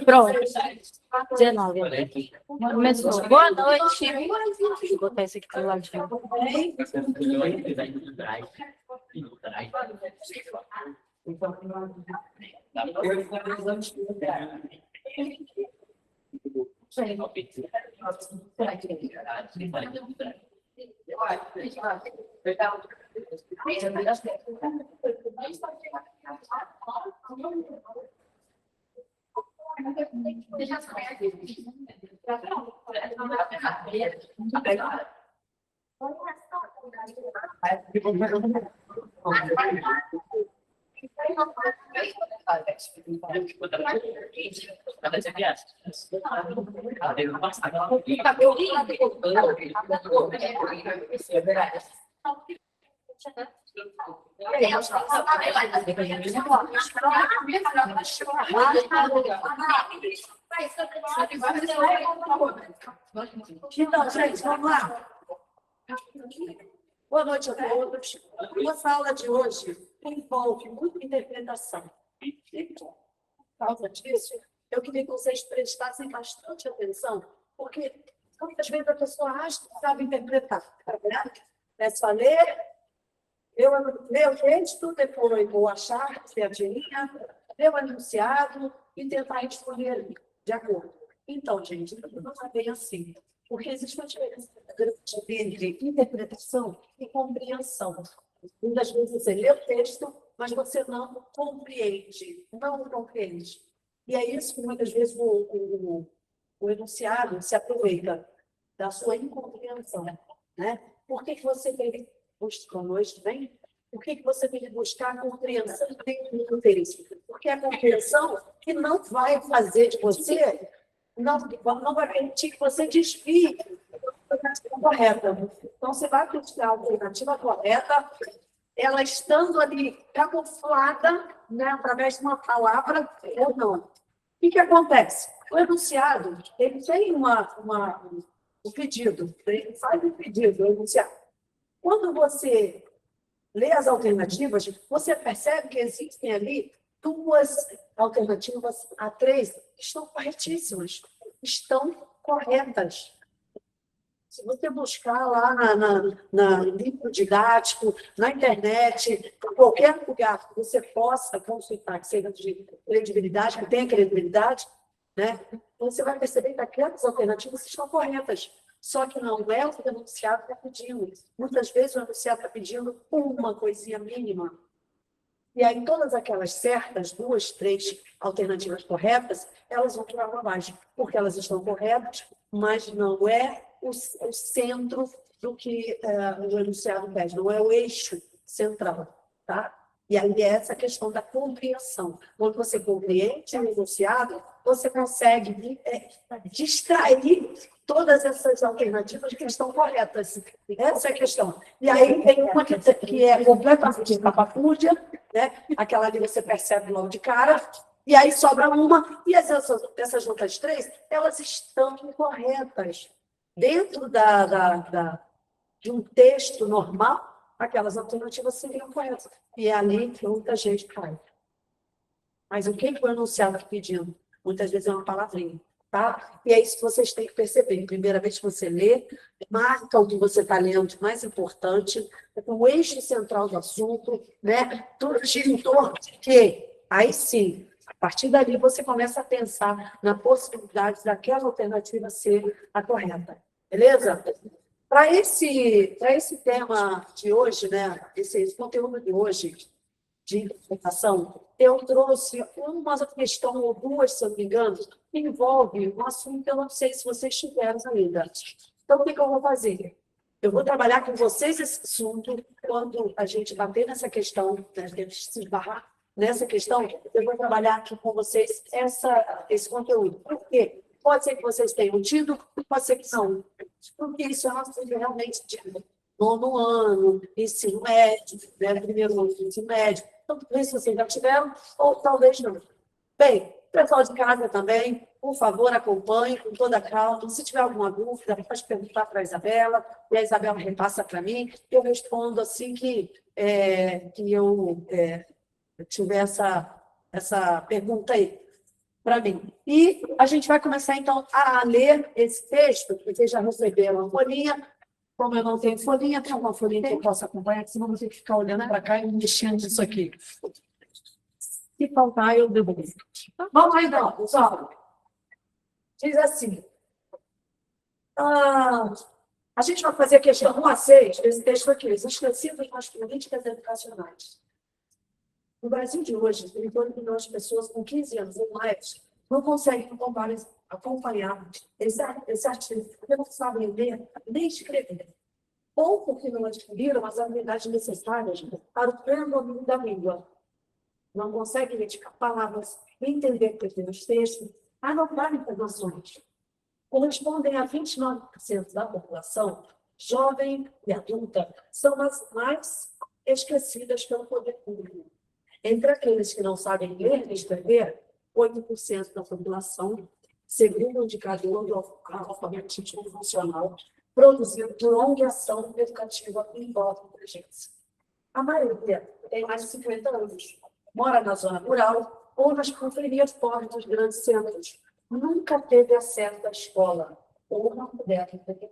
Pronto. 19. Começou. Boa noite. Vou botar esse aqui pro lado de fora. Então, gente, vamos lá. Boa noite a todos. Nossa aula de hoje envolve muita interpretação. Por causa disso, eu queria que vocês prestassem bastante atenção, porque muitas vezes a pessoa acha que sabe interpretar. É só ler, ler o texto, depois vou achar certinha, ler o enunciado e tentar responder de acordo. Então, gente, não é bem assim. Porque existe uma diferença entre interpretação e compreensão. Muitas vezes você lê o texto, mas você não compreende. Não compreende. E é isso que muitas vezes o enunciado se aproveita da sua incompreensão. Né? Por que você tem que buscar hoje, bem? Por que você tem que buscar a compreensão dentro do texto? Porque é a compreensão que não vai fazer de você, não vai permitir que você desvie da alternativa correta. Então, você vai buscar a alternativa correta, ela estando ali camuflada, né, através de uma palavra ou não. O que acontece? O enunciado, ele tem um pedido, ele faz um pedido, o enunciado. Quando você lê as alternativas, você percebe que existem ali duas alternativas, a três, estão corretíssimas, estão corretas. Se você buscar lá no livro didático, na internet, em qualquer lugar que você possa consultar, que seja de credibilidade, que tenha credibilidade, né, você vai perceber que aquelas alternativas estão corretas. Só que não é o que o enunciado está pedindo. Muitas vezes o enunciado está pedindo uma coisinha mínima. E aí, todas aquelas certas, 2, 3 alternativas corretas, elas vão para uma bobagem, porque elas estão corretas, mas não é o centro do que o enunciado pede, não é o eixo central. Tá? E aí é essa questão da compreensão. Quando você compreende o enunciado, você consegue distrair todas essas alternativas que estão corretas. Essa é a questão. E aí tem uma que é completamente estapafúrdia, né? Aquela ali você percebe logo de cara, e aí sobra uma, e essas outras três, elas estão corretas. Dentro de um texto normal, aquelas alternativas seriam corretas. E é ali que muita gente cai. Mas o que o enunciado está pedindo? Muitas vezes é uma palavrinha. Tá? E é isso que vocês têm que perceber. Primeira vez que você lê, marca o que você está lendo de mais importante, o eixo central do assunto, né? Tudo gira em torno de que, aí sim, a partir dali você começa a pensar na possibilidade daquela alternativa ser a correta. Beleza? Para esse tema de hoje, né? Esse conteúdo de hoje, de interpretação, eu trouxe uma questão ou duas, se eu não me engano, que envolve um assunto que eu não sei se vocês tiveram ainda. Então, o que eu vou fazer? Eu vou trabalhar com vocês esse assunto, quando a gente bater nessa questão, né, a gente se esbarrar nessa questão, eu vou trabalhar aqui com vocês esse conteúdo. Por quê? Pode ser que vocês tenham tido, pode ser que não. Porque isso é uma coisa realmente de nono ano, ensino médio, né, primeiro ano do ensino médio. Então, talvez vocês já tiveram, ou talvez não. Bem, Pessoal de casa também, por favor, acompanhe com toda calma. Se tiver alguma dúvida, pode perguntar para a Isabela, e a Isabela repassa para mim. Eu respondo assim que eu tiver essa pergunta aí para mim. E a gente vai começar, então, a ler esse texto, que vocês já receberam a folhinha. Como eu não tenho folhinha, tem alguma folhinha que eu possa acompanhar, senão eu vou ter que ficar olhando para cá e mexendo nisso aqui. Se faltar, eu devolvo. Vamos lá, então, pessoal. Diz assim. A gente vai fazer a questão 1 a 6, esse texto aqui, os esquecidos nas políticas educacionais. No Brasil de hoje, em torno de milhões de pessoas com 15 anos ou mais não conseguem acompanhar esse artigo, porque não sabem ler nem escrever, ou porque não adquiriram as habilidades necessárias para o pleno domínio da língua. Não conseguem identificar palavras, entender pequenos textos, anotar informações. Correspondem a 29% da população, jovem e adulta, são as mais esquecidas pelo poder público. Entre aqueles que não sabem ler nem escrever, 8% da população, segundo o indicador do alfabetismo funcional, produzido por longa ação educativa em volta da inteligência. A maioria tem mais de 50 anos, mora na zona rural ou nas periferias pobres dos grandes centros. Nunca teve acesso à escola ou não puderam ter.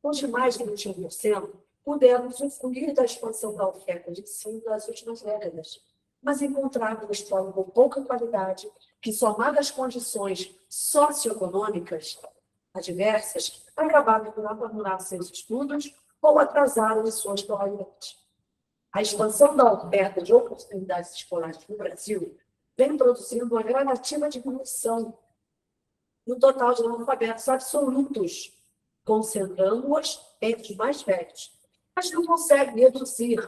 Os demais de 21% puderam usufruir da expansão da oferta de ensino das últimas décadas, mas encontraram uma escola com pouca qualidade, que, somada às condições socioeconômicas adversas, acabaram por abandonar seus estudos ou atrasaram em sua escolaridade. A expansão da oferta de oportunidades escolares no Brasil vem produzindo uma gradativa diminuição no total de analfabetos absolutos, concentrando-os entre os mais velhos, mas não consegue reduzir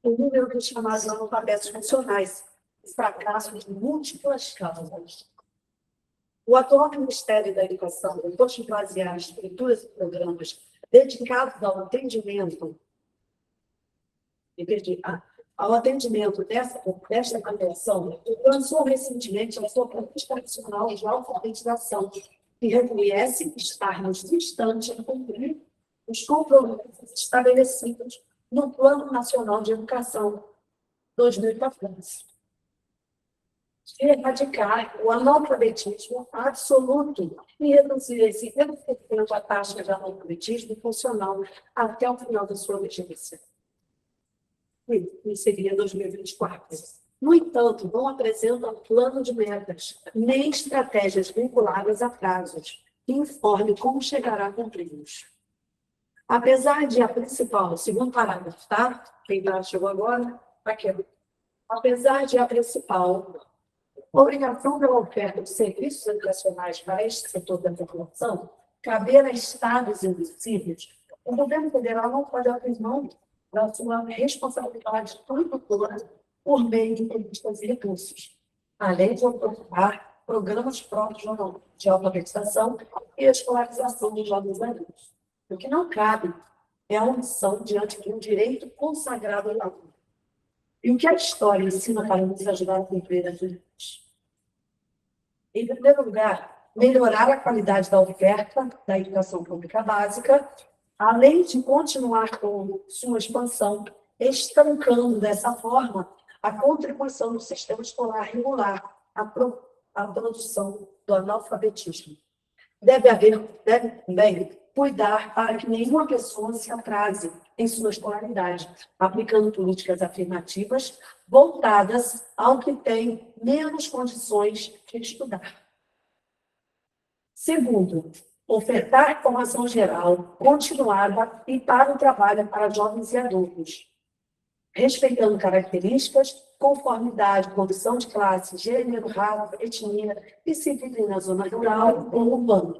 o número dos chamados analfabetos funcionais, fracasso de múltiplas causas. O atual Ministério da Educação, depois de basear estruturas e programas dedicados ao atendimento desta população, lançou recentemente a sua política nacional de alfabetização, que reconhece estarmos distantes de cumprir os compromissos estabelecidos no Plano Nacional de Educação 2014. De erradicar o analfabetismo absoluto e reduzir esse 1% a taxa de analfabetismo funcional até o final da sua vigência. E seria 2024. No entanto, não apresentam plano de metas, nem estratégias vinculadas a prazos, que informe como chegará a cumpri-los. Apesar de a principal, segundo parágrafo, tá? Quem já chegou agora, aqui. Apesar de a principal obrigação pela oferta de serviços educacionais para este setor da população caber a estados e municípios, o governo federal não pode abrir mão da sua responsabilidade toda por meio de políticas e recursos, além de ofertar programas próprios de alfabetização e escolarização dos jovens adultos. O que não cabe é a omissão diante de um direito consagrado à lei. E o que a história ensina para nos ajudar a cumprir as leis? Em primeiro lugar, melhorar a qualidade da oferta da educação pública básica, além de continuar com sua expansão, estancando dessa forma a contribuição do sistema escolar regular à produção do analfabetismo. Deve também cuidar para que nenhuma pessoa se atrase em sua escolaridade, aplicando políticas afirmativas voltadas ao que tem menos condições de estudar. Segundo, ofertar formação geral, continuada e para o trabalho para jovens e adultos, respeitando características, conformidade, condição de classe, gênero, raça, etnia e se vive na zona rural ou urbana.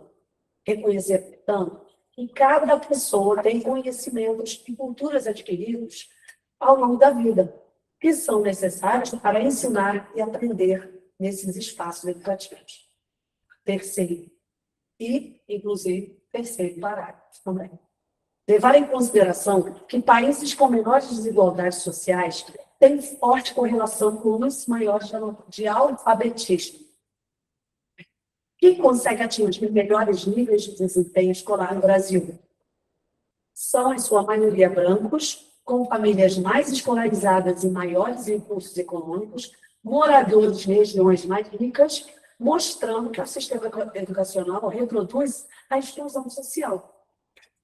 Reconhecer, portanto, que cada pessoa tem conhecimentos e culturas adquiridos ao longo da vida, que são necessários para ensinar e aprender nesses espaços educativos. Terceiro, terceiro parágrafo também. Levar em consideração que países com menores desigualdades sociais tem forte correlação com índices maiores de alfabetismo. Quem consegue atingir melhores níveis de desempenho escolar no Brasil? São, em sua maioria, brancos, com famílias mais escolarizadas e maiores recursos econômicos, moradores de regiões mais ricas, mostrando que o sistema educacional reproduz a exclusão social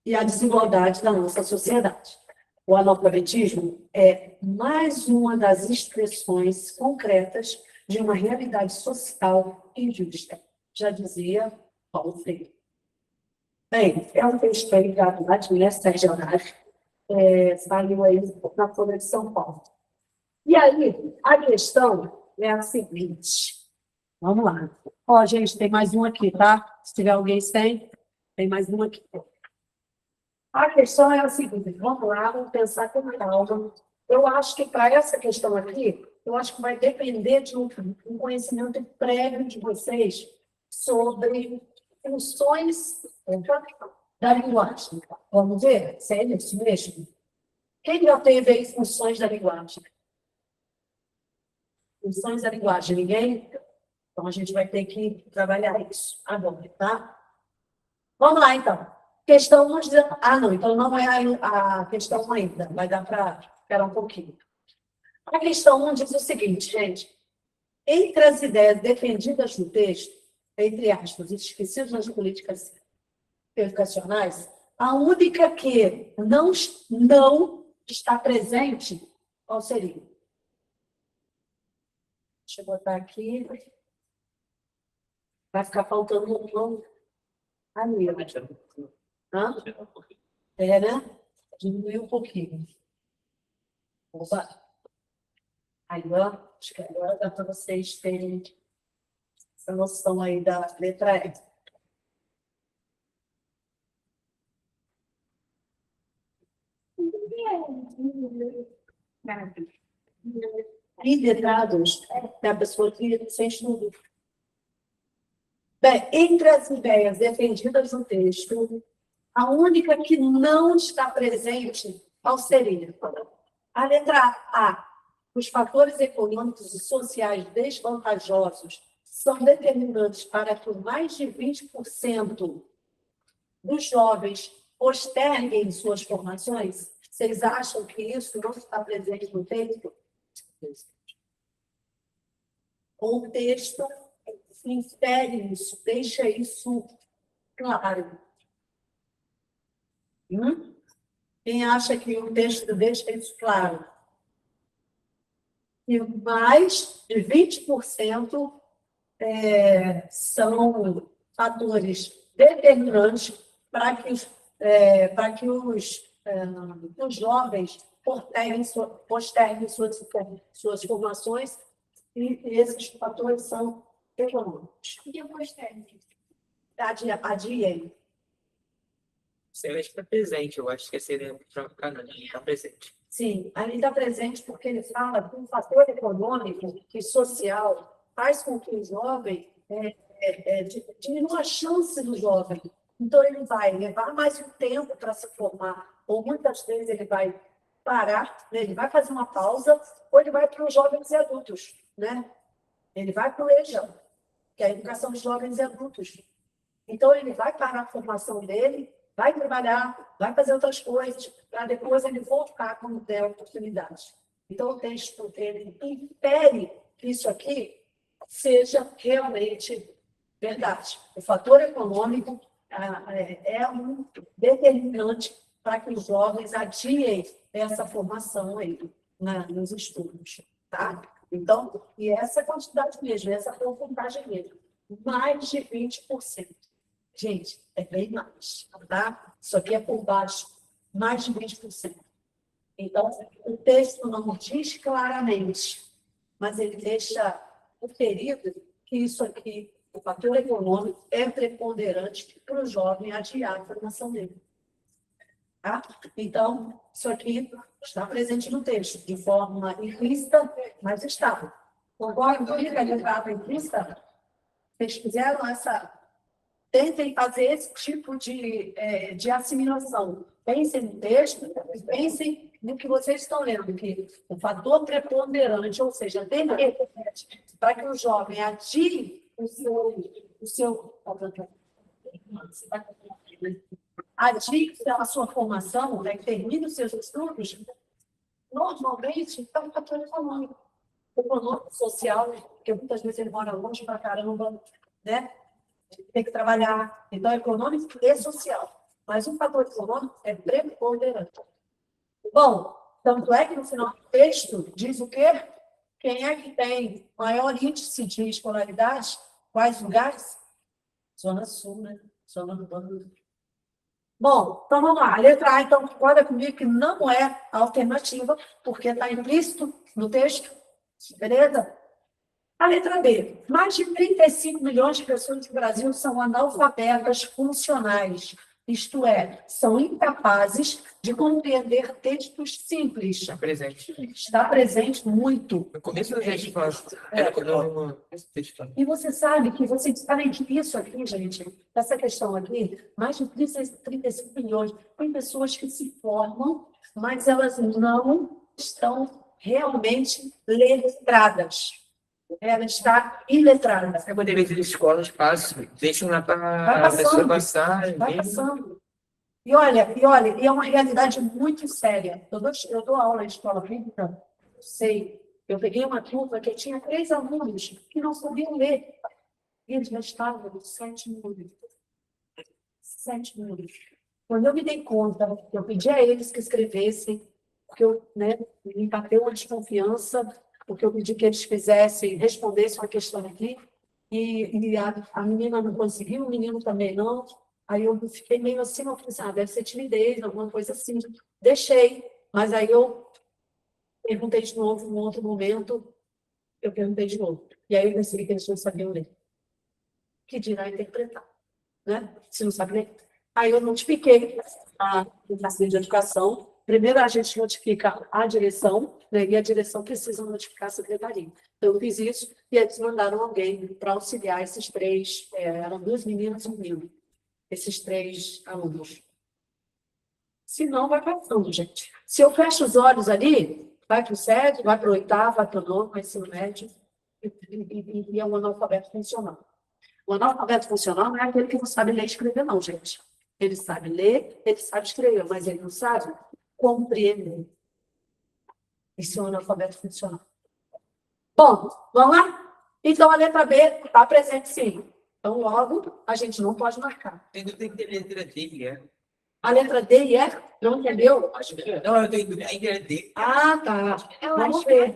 e a desigualdade da nossa sociedade. O analfabetismo é mais uma das expressões concretas de uma realidade social injusta, já dizia Paulo Freire. Bem, é um texto aí da Sérgio Horácio, saiu aí na Folha de São Paulo. E aí, a questão é a seguinte, vamos lá. Ó, gente, tem mais um aqui, tá? Se tiver alguém sem, tem mais um aqui. A questão é a seguinte, vamos lá, vamos pensar com calma. Eu acho que para essa questão aqui, eu acho que vai depender de um conhecimento prévio de vocês sobre funções da linguagem. Vamos ver se é isso mesmo? Quem já teve aí funções da linguagem? Funções da linguagem, ninguém? Então, a gente vai ter que trabalhar isso agora, tá? Vamos lá, então. Questão 1 diz... Ah, não, então não é a questão 1 ainda. Vai dar para esperar um pouquinho. A questão 1 diz o seguinte, gente. Entre as ideias defendidas no texto, entre aspas, esquecidas nas políticas educacionais, a única que não está presente, qual seria? Deixa eu botar aqui. Vai ficar faltando um nome. Ali. Hã? É, né? Diminuiu um pouquinho. Opa. Aí, ó, acho que agora dá para vocês terem essa noção aí da letra E. Liderados é a pessoa que sem estudo. Bem, entre as ideias defendidas no texto, a única que não está presente qual seria? A letra A. Os fatores econômicos e sociais desvantajosos são determinantes para que mais de 20% dos jovens posterguem suas formações. Vocês acham que isso não está presente no texto? O texto insere isso, deixa isso claro. Quem acha que o texto deixa isso claro? E mais de 20% são fatores determinantes para que os jovens posterguem suas formações, e esses fatores são econômicos. E depois técnico? Adiem. Excelente está presente, eu acho que seria para ficar não está presente. Sim, ali está presente porque ele fala que um fator econômico e social faz com que o jovem diminua a chance do jovem. Então, ele vai levar mais um tempo para se formar, ou muitas vezes ele vai parar, né? Ele vai fazer uma pausa, ou ele vai para os jovens e adultos, né? Ele vai para o EJA, que é a educação de jovens e adultos. Então, ele vai parar a formação dele, vai trabalhar, vai fazer outras coisas, para depois ele voltar quando der a oportunidade. Então, o texto ele impede que isso aqui seja realmente verdade. O fator econômico é um determinante para que os jovens adiem essa formação aí, nos estudos. Tá? Então, e essa quantidade mesmo, essa porcentagem mesmo, mais de 20%. Gente, é bem mais, tá? Isso aqui é por baixo, mais de 20%. Então, o texto não diz claramente, mas ele deixa referido que isso aqui, o fator econômico, é preponderante para o jovem adiar a formação dele. Tá? Então, isso aqui está presente no texto, de forma implícita, mas está. Concordo comigo que a letra implícita? Vocês fizeram essa... Tentem fazer esse tipo de assimilação. Pensem no texto, pensem no que vocês estão lendo, que o fator preponderante, ou seja, para que o jovem adie adie a sua formação, né, termine os seus estudos, normalmente é um fator econômico, social, porque muitas vezes ele mora longe para caramba, né? Tem que trabalhar. Então, é econômico e social. Mas o fator econômico é preponderante. Bom, tanto é que no final do texto diz o quê? Quem é que tem maior índice de escolaridade? Quais lugares? Zona Sul, né? Zona urbana. Bom, então vamos lá. A letra A, então, concorda comigo que não é alternativa, porque está implícito no texto. Beleza? A letra B. Mais de 35 milhões de pessoas no Brasil são analfabetas funcionais, isto é, são incapazes de compreender textos simples. Está presente. Está presente muito. No começo da gente fala, era quando eu... E você sabe que além disso aqui, gente, essa questão aqui, mais de 35 milhões, tem pessoas que se formam, mas elas não estão realmente letradas. Ela está iletrada. Eu poderia ter escolas passam, deixam lá para Vai a passando. pessoa passar. Vai passando. E olha, é uma realidade muito séria. Eu dou aula de escola pública, sei. Eu peguei uma turma que tinha 3 alunos que não sabiam ler. E eles já estavam no 7º livro. 7º livro. Quando eu me dei conta, eu pedi a eles que escrevessem, porque eu, né, me bateu uma desconfiança, porque eu pedi que eles respondessem uma questão aqui, e a menina não conseguiu, o menino também não. Aí eu fiquei meio assim, eu falei assim, deve ser timidez, alguma coisa assim. Deixei, mas aí eu perguntei de novo, num outro momento, eu perguntei de novo. E aí eu percebi que eles não sabiam ler. Que dirá interpretar, né? Se não sabe ler. Aí eu notifiquei a Secretaria de Educação. Primeiro a gente notifica a direção, né? E a direção precisa notificar a secretaria. Então, eu fiz isso e eles mandaram alguém para auxiliar esses 3, eram 2 meninas e um menino, esses 3 alunos. Se não, vai passando, gente. Se eu fecho os olhos ali, vai para o 7, vai para o 8º, vai para o 9º, vai ensino médio, e é um analfabeto funcional. O analfabeto funcional não é aquele que não sabe ler e escrever, não, gente. Ele sabe ler, ele sabe escrever, mas ele não sabe compreender. Isso é um analfabeto funcional. Bom, vamos lá? Então, a letra B está presente, sim. Então, logo, a gente não pode marcar. Tem que ter letra D, é. A letra D e F, não entendeu? Acho que não, eu tenho dúvida, ainda é D. Ah, tá. Vamos ver.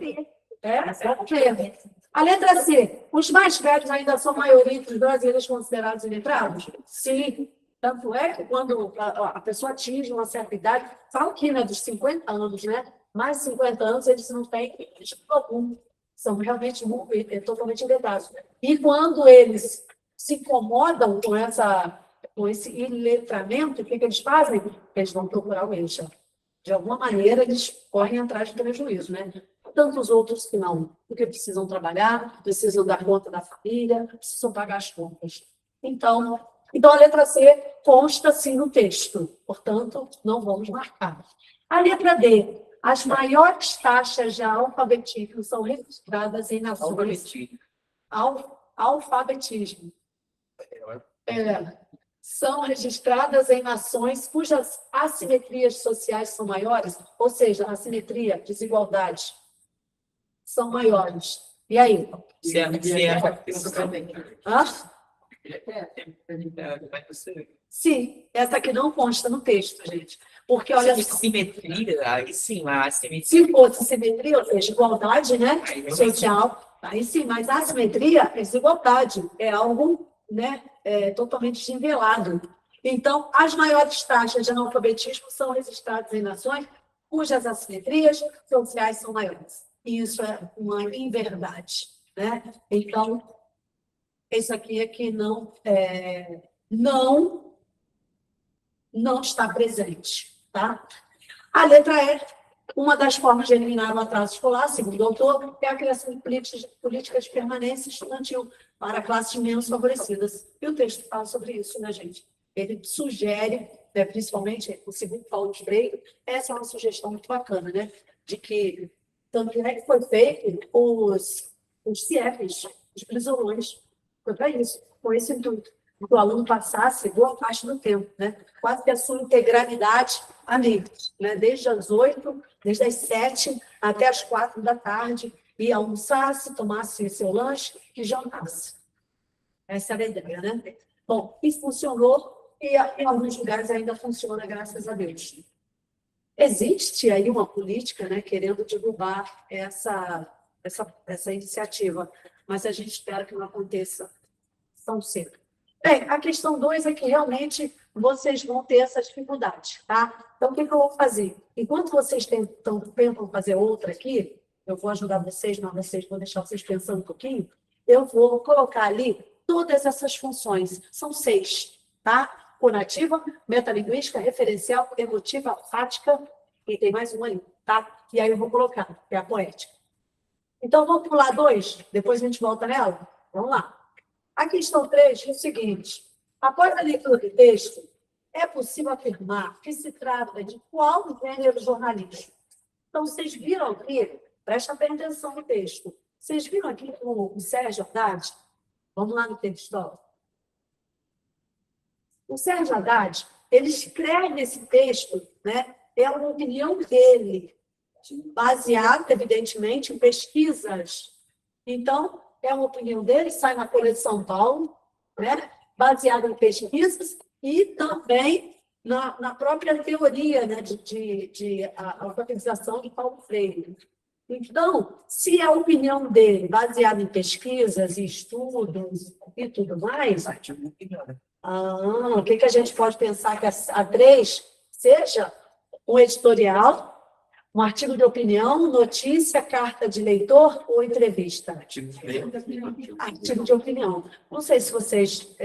Vamos ver. A letra C. Os mais velhos ainda são maioria dos brasileiros considerados iletrados? Sim. Tanto é que quando a pessoa atinge uma certa idade, fala que, né, dos 50 anos, né? Mais de 50 anos, eles não têm risco algum. São realmente totalmente iletrados. E quando eles se incomodam com esse iletramento, o que eles fazem? Eles vão procurar o EJA. De alguma maneira, eles correm atrás do prejuízo, né? Tantos outros que não, porque precisam trabalhar, precisam dar conta da família, precisam pagar as contas. Então, a letra C consta, sim, no texto. Portanto, não vamos marcar. A letra D. As maiores taxas de alfabetismo são registradas em nações... Alfabetismo. São registradas em nações cujas assimetrias sociais são maiores, ou seja, assimetria, desigualdade, são maiores. E aí? Sim, essa aqui não consta no texto, gente. Porque, olha só. Simetria, aí sim, a simetria. Se fosse simetria, ou seja, igualdade, né? Social, aí sim, mas a assimetria é desigualdade, é algo, né, totalmente desnivelado. Então, as maiores taxas de analfabetismo são registradas em nações cujas assimetrias sociais são maiores. E isso é uma inverdade, né? Então, isso aqui é que não está presente, tá? A letra E, uma das formas de eliminar o atraso escolar, segundo o autor, é a criação de políticas de permanência estudantil para classes menos favorecidas. E o texto fala sobre isso, né, gente? Ele sugere né, principalmente o segundo Paulo Freire, essa é uma sugestão muito bacana, né? De que tanto é que foi feito os CIEPs, os prisioneiros, foi para isso, com esse intuito, que o aluno passasse boa parte do tempo, né? Quase que a sua integralidade ali, né? Desde as 8, desde as 7 até as 4 da tarde, e almoçasse, tomasse seu lanche e jantasse. Essa era a ideia, né? Bom, isso funcionou e em alguns lugares ainda funciona, graças a Deus. Existe aí uma política, né, querendo derrubar essa iniciativa, mas a gente espera que não aconteça tão cedo. Bem, a questão 2 é que realmente vocês vão ter essa dificuldade, tá? Então, o que eu vou fazer? Enquanto vocês tentam fazer outra aqui, eu vou ajudar vocês, vou deixar vocês pensando um pouquinho, eu vou colocar ali todas essas funções. São 6, tá? Conativa, metalinguística, referencial, emotiva, fática, e tem mais uma ali, tá? E aí eu vou colocar, que é a poética. Então, vamos pular 2, depois a gente volta nela? Vamos lá. A questão 3 é o seguinte: após a leitura do texto, é possível afirmar que se trata de qual gênero jornalístico? Então, vocês viram aqui, presta bem atenção no texto, vocês viram aqui o Sérgio Haddad? Vamos lá no texto. Ó. O Sérgio Haddad, ele escreve esse texto, né? É uma opinião dele, baseada, evidentemente, em pesquisas. Então, é uma opinião dele, sai na Folha de São Paulo, né? Baseada em pesquisas e também na própria teoria, né? de alfabetização de Paulo Freire. Então, se a opinião dele, baseada em pesquisas e estudos e tudo mais, o que a gente pode pensar que a 3 seja um editorial, um artigo de opinião, notícia, carta de leitor ou entrevista? Artigo de opinião. Não sei se vocês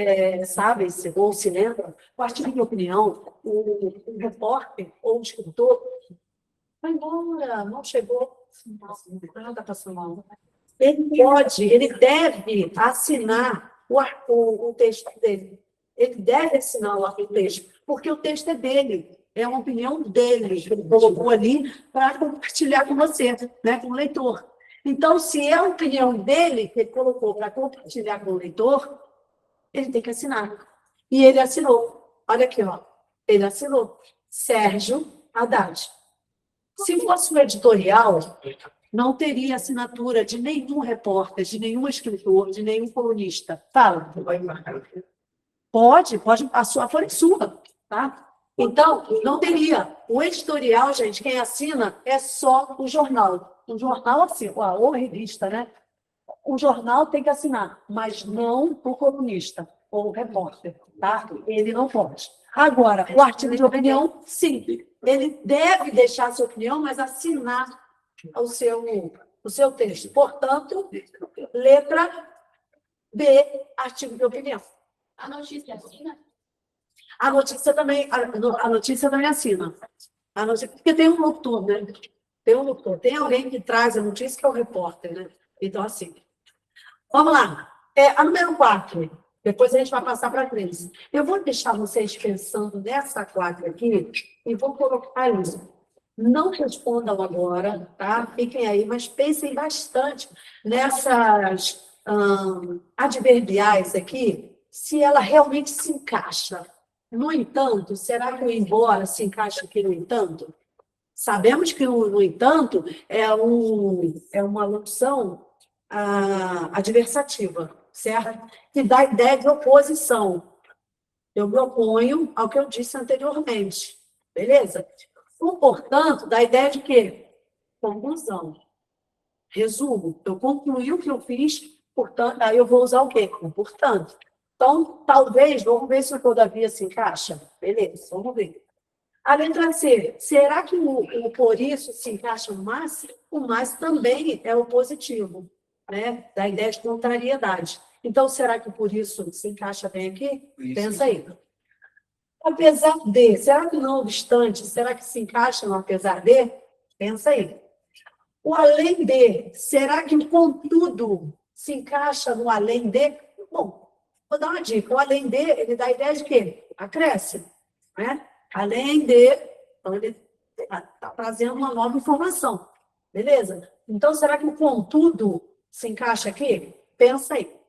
sabem ou se lembram, o artigo de opinião, o repórter ou o escritor, vai embora, não chegou. Não está passando mal. Ele deve assinar o texto dele. Ele deve assinar o texto, porque o texto é dele. É uma opinião dele, que ele colocou ali para compartilhar com você, né, com o leitor. Então, se é a opinião dele que ele colocou para compartilhar com o leitor, ele tem que assinar. E ele assinou. Olha aqui, ó. Ele assinou. Sérgio Haddad. Se fosse um editorial, não teria assinatura de nenhum repórter, de nenhum escritor, de nenhum colunista. Fala. Pode, a sua folha é sua, tá? Então, não teria. O editorial, gente, quem assina é só o jornal. O jornal assina, ou revista, né? O jornal tem que assinar, mas não o colunista ou o repórter, tá? Ele não pode. Agora, o artigo de opinião, sim. Ele deve deixar a sua opinião, mas assinar o seu texto. Portanto, letra B, artigo de opinião. A notícia assina? A notícia também assina. Porque tem um locutor, né? Tem um locutor. Tem alguém que traz a notícia, que é o repórter, né? Então, assim. Vamos lá. A número 4. Depois a gente vai passar para a 3. Eu vou deixar vocês pensando nessa 4 aqui e vou colocar isso. Não respondam agora, tá? Fiquem aí, mas pensem bastante nessas adverbiais aqui, se ela realmente se encaixa. No entanto, será que o embora se encaixa aqui no entanto? Sabemos que o no entanto é uma locução adversativa, certo? Que dá ideia de oposição. Eu me oponho ao que eu disse anteriormente, beleza? O portanto, dá ideia de quê? Conclusão. Resumo, eu concluí o que eu fiz, portanto, aí eu vou usar o quê? O portanto. Então, talvez, vamos ver se o todavia se encaixa. Beleza, vamos ver. A letra C, será que o por isso se encaixa no mas? O mas também é o positivo, né? Da ideia de contrariedade. Então, será que por isso se encaixa bem aqui? Isso. Pensa aí. Apesar de, será que não obstante, será que se encaixa no apesar de? Pensa aí. O além de, será que o contudo se encaixa no além de? Bom, vou dar uma dica. O além de, ele dá a ideia de quê? Acréscimo, né? Além de, então ele está trazendo uma nova informação, beleza? Então, será que o contudo se encaixa aqui? Pensa aí.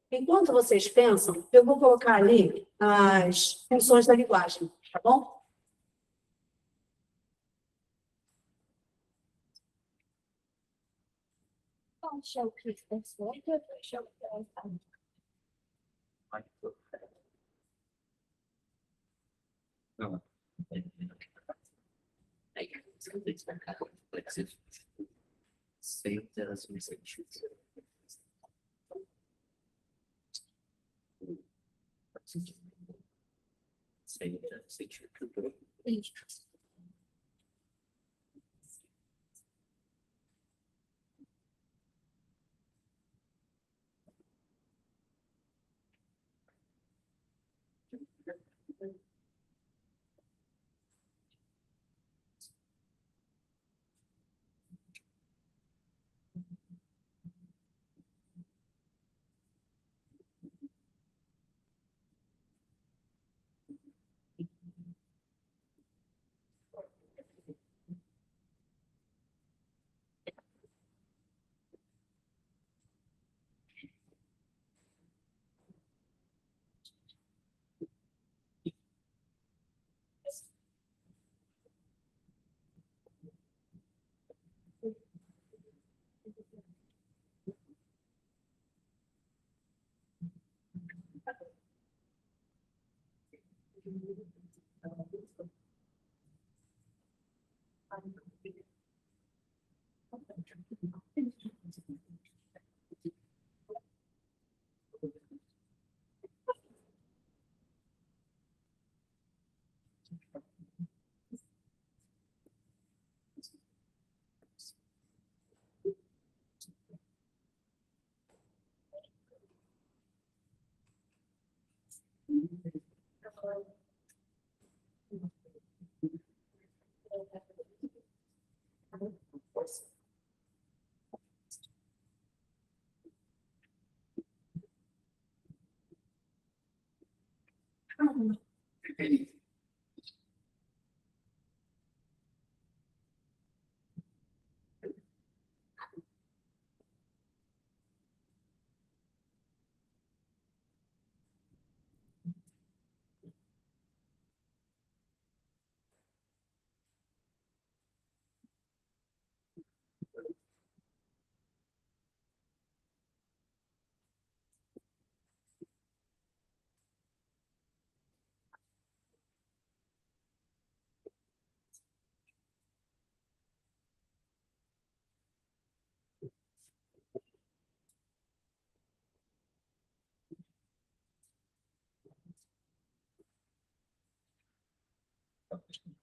Enquanto vocês pensam, eu vou colocar ali as funções da linguagem, tá bom? Não. Aí, você tem que destacar o flexível. Sem interações sentidos. Sem interações sentidos.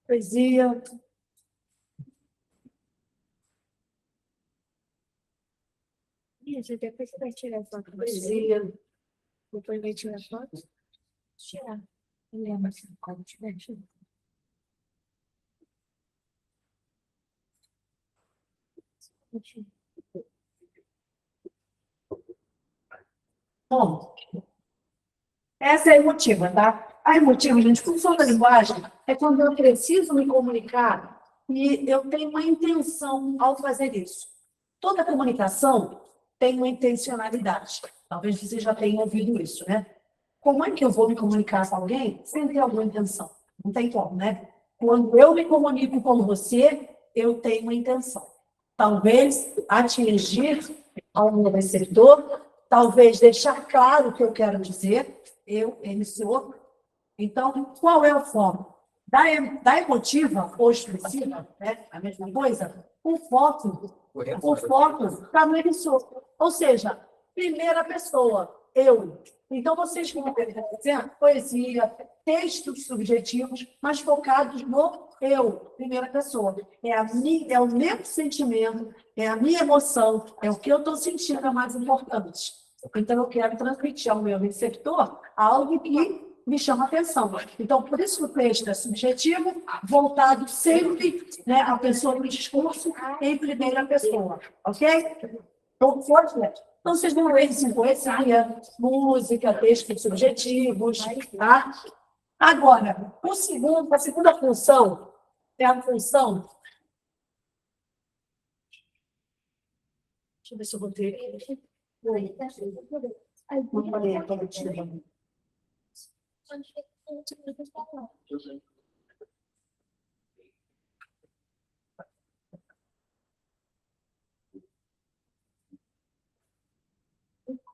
Poesia. Isso, depois você vai tirar foto. Poesia. Depois vai tirar foto? Tirar. Lembra se quando tiver. Bom, essa é a emotiva, tá? A emotiva, gente, função da linguagem é quando eu preciso me comunicar e eu tenho uma intenção ao fazer isso. Toda comunicação tem uma intencionalidade. Talvez você já tenha ouvido isso, né? Como é que eu vou me comunicar com alguém sem ter alguma intenção? Não tem como, né? Quando eu me comunico com você, eu tenho uma intenção. Talvez atingir ao meu receptor, talvez deixar claro o que eu quero dizer, eu, emissor. Então, qual é a forma? Da emotiva ou expressiva, né? A mesma coisa, o foco está no emissor. Ou seja, primeira pessoa, eu. Então, vocês vão dizendo poesia, textos subjetivos, mas focados no eu, primeira pessoa. É o meu sentimento, é a minha emoção, é o que eu estou sentindo, é mais importante. Então, eu quero transmitir ao meu receptor algo que me chama atenção. Então, por isso que o texto é subjetivo, voltado sempre, né, à pessoa do discurso em primeira pessoa. Ok? Então, pode ler. Então, vocês vão ler isso em poesia, música, textos subjetivos, tá? Agora, a segunda função é a função. Deixa eu ver se eu botei aqui. Não falei a coletiva.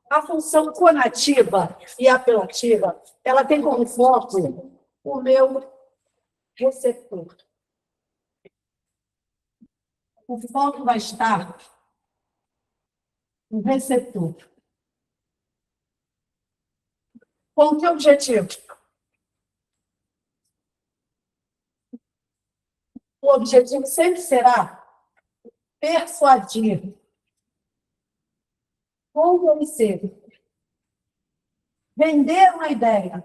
A função conativa e apelativa, ela tem como foco o meu receptor. O foco vai estar no receptor. Com que objetivo? O objetivo sempre será persuadir, convencer, vender uma ideia,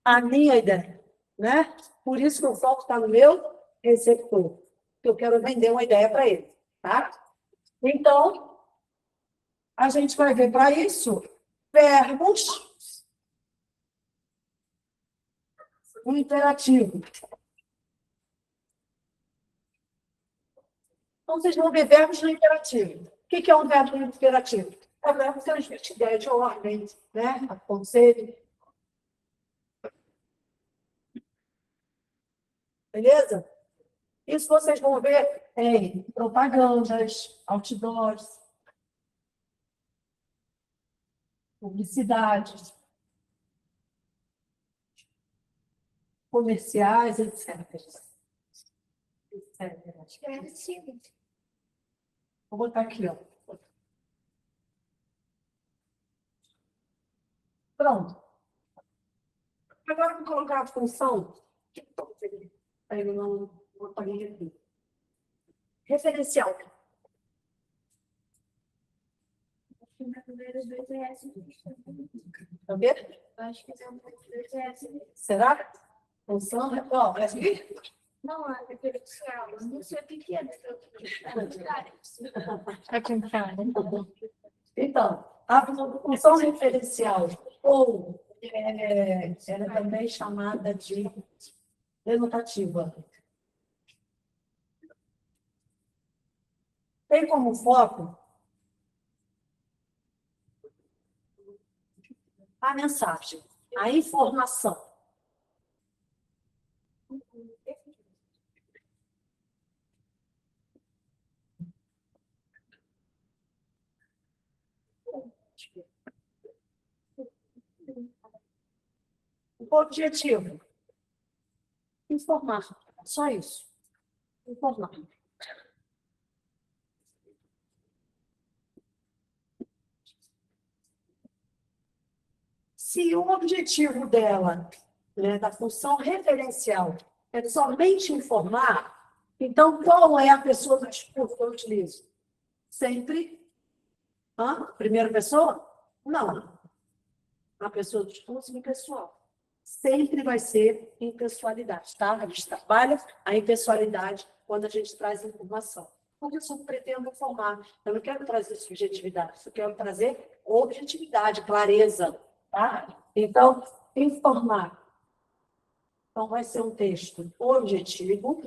a minha ideia, né? Por isso que o foco está no meu receptor, que eu quero vender uma ideia para ele, tá? Então, a gente vai ver para isso verbos no imperativo. Então, vocês vão ver verbos no imperativo. O que é um verbo no imperativo? É um verbo que transmite ideia de ordem, né? Conselho. Beleza? Isso vocês vão ver em propagandas, outdoors, publicidades, comerciais, etc. Vou botar aqui, ó. Pronto. Agora eu vou colocar a função. Aí eu não vou apagar aqui. Referencial. Tá vendo? Acho que é um pouco de Será? Função. Ó, é aqui. Não, é referencial. Não sei o que é. É com cara. Então, a função referencial, ou ela é também chamada de denotativa. Tem como foco a mensagem, a informação. O objetivo? Informar. Só isso. Informar. Se o objetivo dela, né, da função referencial, é somente informar, então qual é a pessoa do discurso que eu utilizo? Sempre? Primeira pessoa? Não. A pessoa do discurso impessoal. Sempre vai ser impessoalidade, tá? A gente trabalha a impessoalidade quando a gente traz informação. Porque eu só pretendo informar. Eu não quero trazer subjetividade, eu quero trazer objetividade, clareza, tá? Então, informar. Então, vai ser um texto objetivo,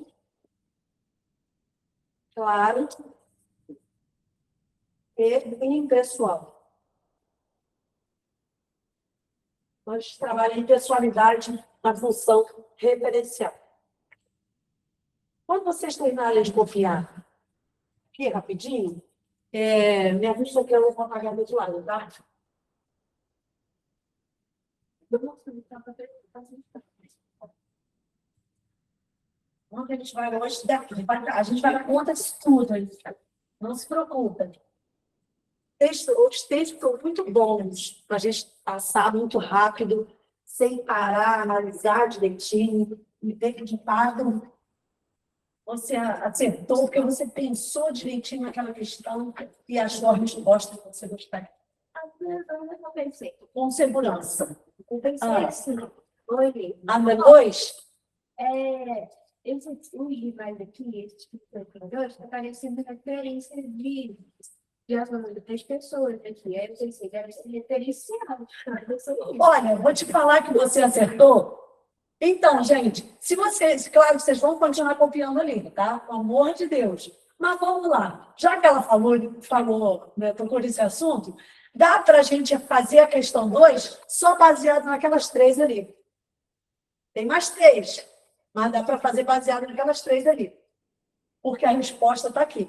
claro e impessoal. Nós trabalhamos impessoalidade na função referencial. Quando vocês terminarem de copiar, aqui rapidinho, me avisa que eu vou apagar do outro lado, tá? Onde a gente vai hoje daqui? A gente vai dar conta disso tudo. Não se preocupa. Os textos são muito bons para a gente passar muito rápido, sem parar, analisar direitinho, e ver que de fato você acertou, porque você pensou direitinho naquela questão e achou a resposta que você gostaria. Eu pensei. Com segurança. Eu pensei assim. Oi. Depois? Esse livro mais aqui, esse tipo de coisa, está parecendo referência de Tem pessoas aqui, aí vocês devem ser referenciados. Olha, vou te falar que você acertou. Então, gente, se vocês, claro, vocês vão continuar copiando ali, tá? Pelo amor de Deus. Mas vamos lá. Já que ela falou, né, tocou nesse assunto, dá para a gente fazer a questão 2 só baseado naquelas 3 ali. Tem mais 3, mas dá para fazer baseado naquelas 3 ali. Porque a resposta está aqui.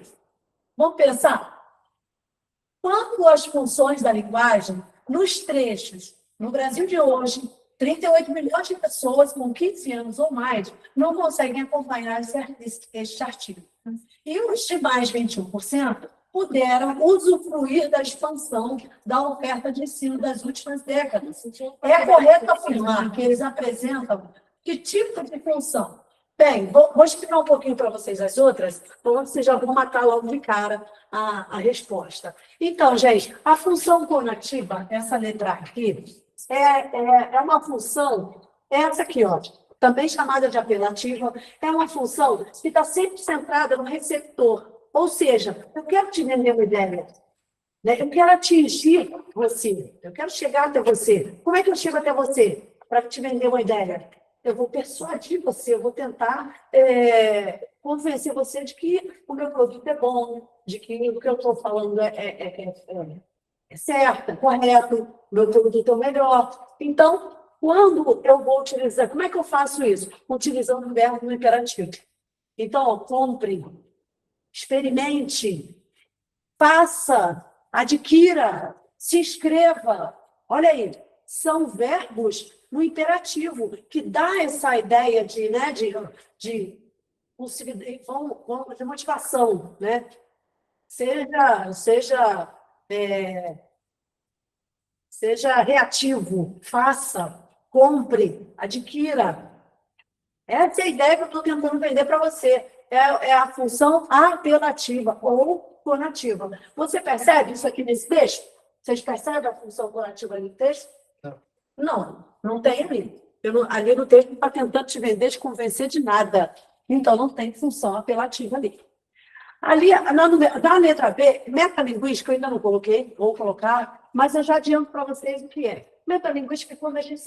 Vamos pensar? Quando as funções da linguagem, nos trechos, no Brasil de hoje, 38 milhões de pessoas com 15 anos ou mais não conseguem acompanhar este artigo. E os demais 21% puderam usufruir da expansão da oferta de ensino das últimas décadas. É correto afirmar que eles apresentam que tipo de função? Bem, vou explicar um pouquinho para vocês as outras, para vocês já vão matar logo de cara a resposta. Então, gente, a função conativa, essa letra aqui, é uma função, essa aqui, ó, também chamada de apelativa, é uma função que está sempre centrada no receptor. Ou seja, eu quero te vender uma ideia, né? Eu quero atingir você, eu quero chegar até você. Como é que eu chego até você para te vender uma ideia? Eu vou persuadir você, eu vou tentar convencer você de que o meu produto é bom, de que o que eu estou falando é certo, é correto, o meu produto é o melhor. Então, quando eu vou utilizar, como é que eu faço isso? Utilizando o verbo no imperativo. Então, ó, compre, experimente, faça, adquira, se inscreva. Olha aí, são verbos no imperativo, que dá essa ideia de motivação, né? Seja reativo, faça, compre, adquira. Essa é a ideia que eu estou tentando vender para você. É a função apelativa ou conativa. Você percebe isso aqui nesse texto? Vocês percebem a função conativa no texto? Não tem ali. Ali no texto não está tentando te vender, te convencer de nada. Então, não tem função apelativa ali. Ali, na letra B, metalinguística, eu ainda não coloquei, vou colocar, mas eu já adianto para vocês o que é. Metalinguística é quando a gente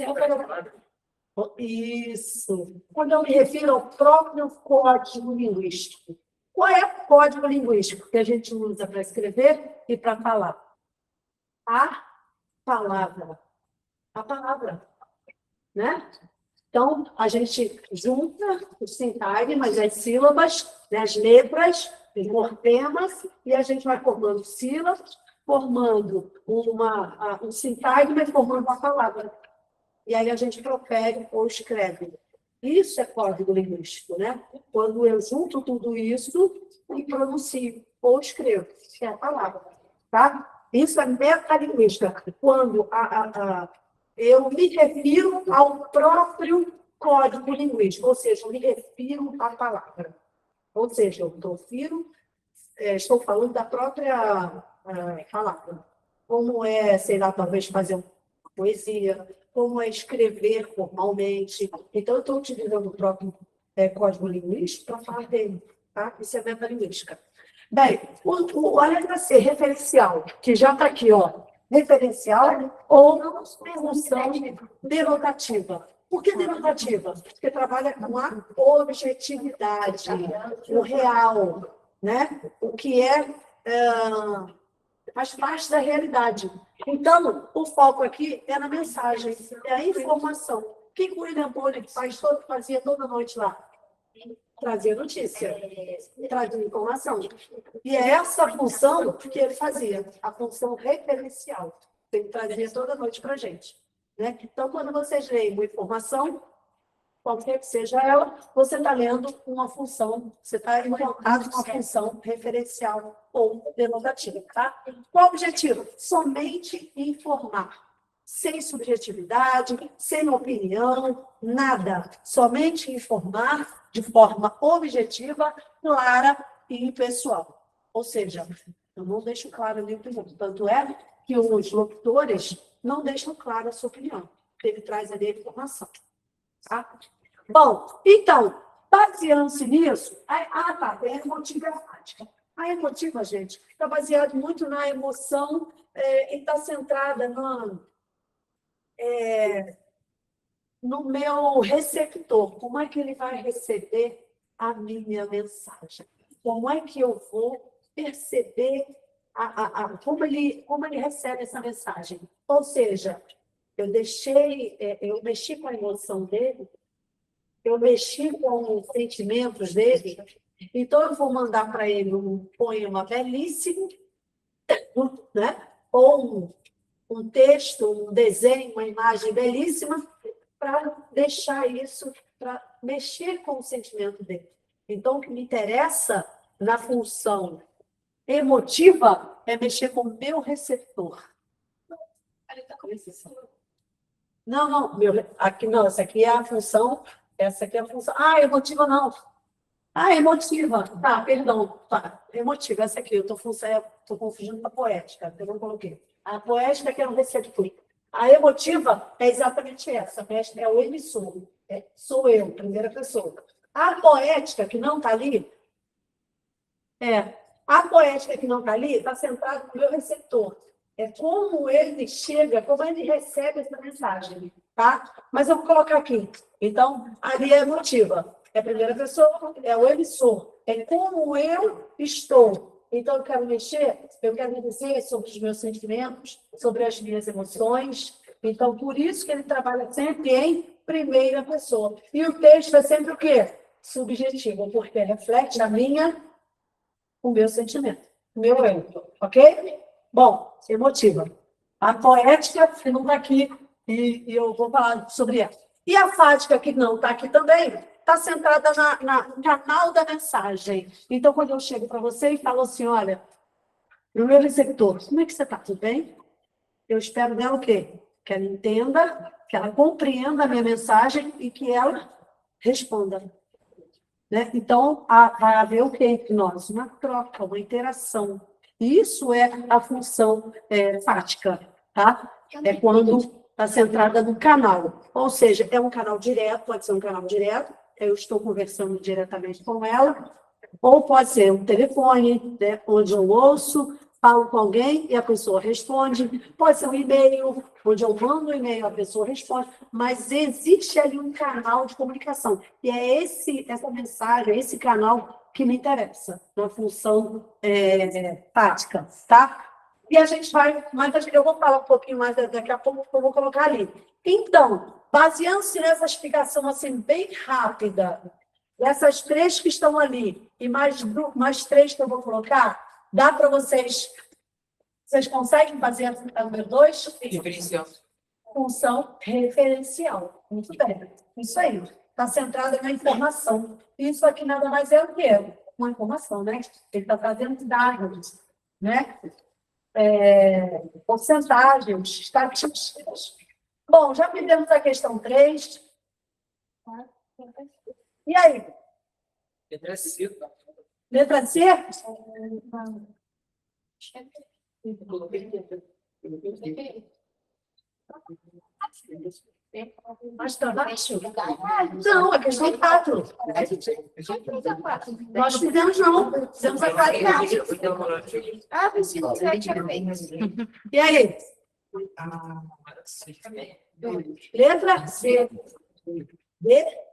Isso. Quando eu me refiro ao próprio código linguístico. Qual é o código linguístico que a gente usa para escrever e para falar? A palavra. A palavra. Né? Então, a gente junta os sintagmas, as sílabas, as letras, os morfemas, e a gente vai formando sílabas, formando um sintagma e formando uma palavra. E aí a gente profere ou escreve. Isso é código linguístico, né? Quando eu junto tudo isso e pronuncio ou escrevo, que é a palavra. Tá? Isso é metalinguística. Quando eu me refiro ao próprio código linguístico, ou seja, eu me refiro à palavra. Ou seja, eu estou falando da própria palavra. Como é, sei lá, talvez fazer uma poesia, como é escrever formalmente. Então, eu estou utilizando o próprio código linguístico para falar dele. Tá? Isso é metalinguística. Bem, a letra C, referencial, que já está aqui, ó. Referencial ou função denotativa. Por que denotativa? Porque trabalha com a objetividade, o real, né? O que faz parte da realidade. Então, o foco aqui é na mensagem, é a informação. O que o William Bonner fazia toda noite lá? Trazia notícia, trazia informação. E é essa função que ele fazia, a função referencial. Ele trazia toda noite para a gente. Né? Então, quando vocês leem uma informação, qualquer que seja ela, você está lendo uma função, você está invocando uma função referencial ou denotativa. Tá? Qual o objetivo? Somente informar. Sem subjetividade, sem opinião, nada. Somente informar de forma objetiva, clara e impessoal. Ou seja, eu não deixo claro a minha opinião. Tanto é que os locutores não deixam clara a sua opinião. Ele traz ali a informação. Tá? Bom, então, baseando-se nisso, tem motivo gramática. A emotiva, gente, está baseada muito na emoção e está centrada no meu receptor. Como é que ele vai receber a minha mensagem? Como é que eu vou perceber como ele recebe essa mensagem? Ou seja, eu mexi com a emoção dele, eu mexi com os sentimentos dele, então eu vou mandar para ele um poema belíssimo, né? Ou um texto, um desenho, uma imagem belíssima, para deixar isso, para mexer com o sentimento dele. Então, o que me interessa na função emotiva é mexer com o meu receptor. Não, aqui não, essa aqui é a função, essa aqui é a função. Ah, emotiva não. Ah, emotiva. Tá, perdão. Tá, emotiva, essa aqui. Eu estou confundindo com a poética, eu não coloquei. A poética que é o receptor. A emotiva é exatamente essa. É o emissor. Sou eu, primeira pessoa. A poética que não está ali, a poética que não está ali está centrada no meu receptor. É como ele chega, como ele recebe essa mensagem, tá? Mas eu vou colocar aqui. Então, ali é emotiva. É a primeira pessoa, é o emissor. É como eu estou. Então, eu quero me dizer sobre os meus sentimentos, sobre as minhas emoções. Então, por isso que ele trabalha sempre em primeira pessoa. E o texto é sempre o quê? Subjetivo, porque reflete o meu sentimento, o meu eu, ok? Bom, emotiva. A poética, que não está aqui, e eu vou falar sobre ela. E a fática, que não está aqui também, está centrada no canal da mensagem. Então, quando eu chego para você e falo assim, olha, no meu receptor, como é que você está? Tudo bem? Eu espero dela o quê? Que ela entenda, que ela compreenda a minha mensagem e que ela responda. Né? Então, vai haver o que entre nós? Uma troca, uma interação. Isso é a função fática, tá? É quando está centrada no canal. Ou seja, é um canal direto, pode ser um canal direto, eu estou conversando diretamente com ela, ou pode ser um telefone, né, onde eu ouço, falo com alguém e a pessoa responde. Pode ser um e-mail, onde eu mando um e-mail, a pessoa responde. Mas existe ali um canal de comunicação. E é essa mensagem, esse canal que me interessa, na função tática, tá? E a gente vai, mas eu vou falar um pouquinho mais daqui a pouco, que eu vou colocar ali. Então, baseando-se nessa explicação assim, bem rápida, essas três que estão ali, e mais três que eu vou colocar, dá para vocês. Vocês conseguem fazer a número 2? Referencial. Função referencial. Muito bem. Isso aí. Está centrada na informação. Isso aqui nada mais é o quê? Uma informação, né? Ele está trazendo dados, né? Porcentagens, estatísticas. Bom, já fizemos a questão 3. E aí? Letra C. Letra C? Mas está baixo? Não, a questão 4. Nós fizemos não. Fizemos a claridade. E aí? Letra C. D?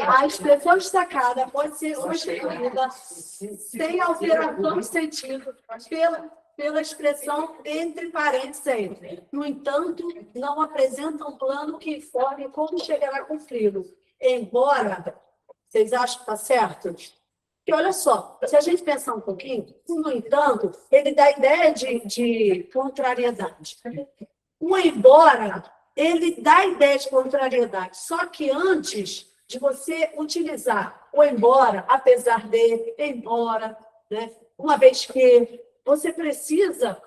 A expressão destacada pode ser substituída sem alteração de sentido pela expressão entre parênteses. No entanto, não apresenta um plano que informe como chegará a cumpri-lo. Embora, vocês acham que está certo? Porque, olha só, se a gente pensar um pouquinho, no entanto, ele dá a ideia de contrariedade. O embora, ele dá a ideia de contrariedade. Só que antes de você utilizar o embora, apesar de, embora, né? Uma vez que você precisa...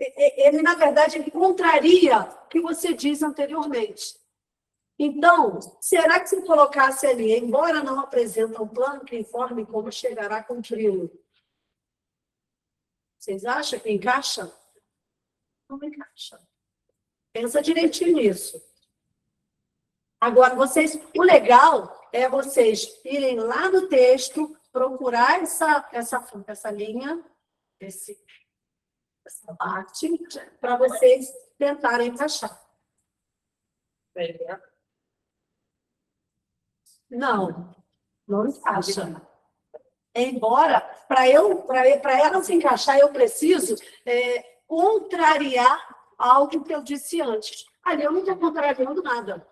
ele, na verdade, ele contraria o que você diz anteriormente. Então, será que se colocasse ali, embora não apresenta um plano que informe como chegará a cumpri-lo? Vocês acham que encaixa? Não encaixa. Pensa direitinho nisso. Agora, o legal é vocês irem lá no texto, procurar essa linha, essa parte, para vocês tentarem encaixar. Não, não encaixa. Embora, para ela se encaixar, eu preciso contrariar algo que eu disse antes. Ali eu não estou contrariando nada.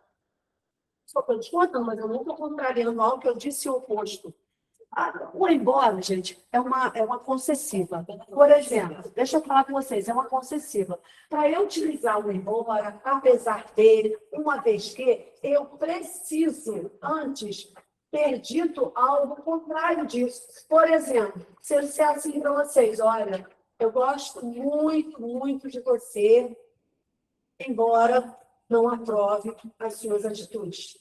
Só estou discordando, mas eu não estou contrariando algo que eu disse oposto. O embora, gente, é uma concessiva. Por exemplo, deixa eu falar com vocês, é uma concessiva. Para eu utilizar o embora, apesar dele, uma vez que, eu preciso, antes, ter dito algo contrário disso. Por exemplo, se eu disser assim para vocês, olha, eu gosto muito, muito de você, embora não aprove as suas atitudes.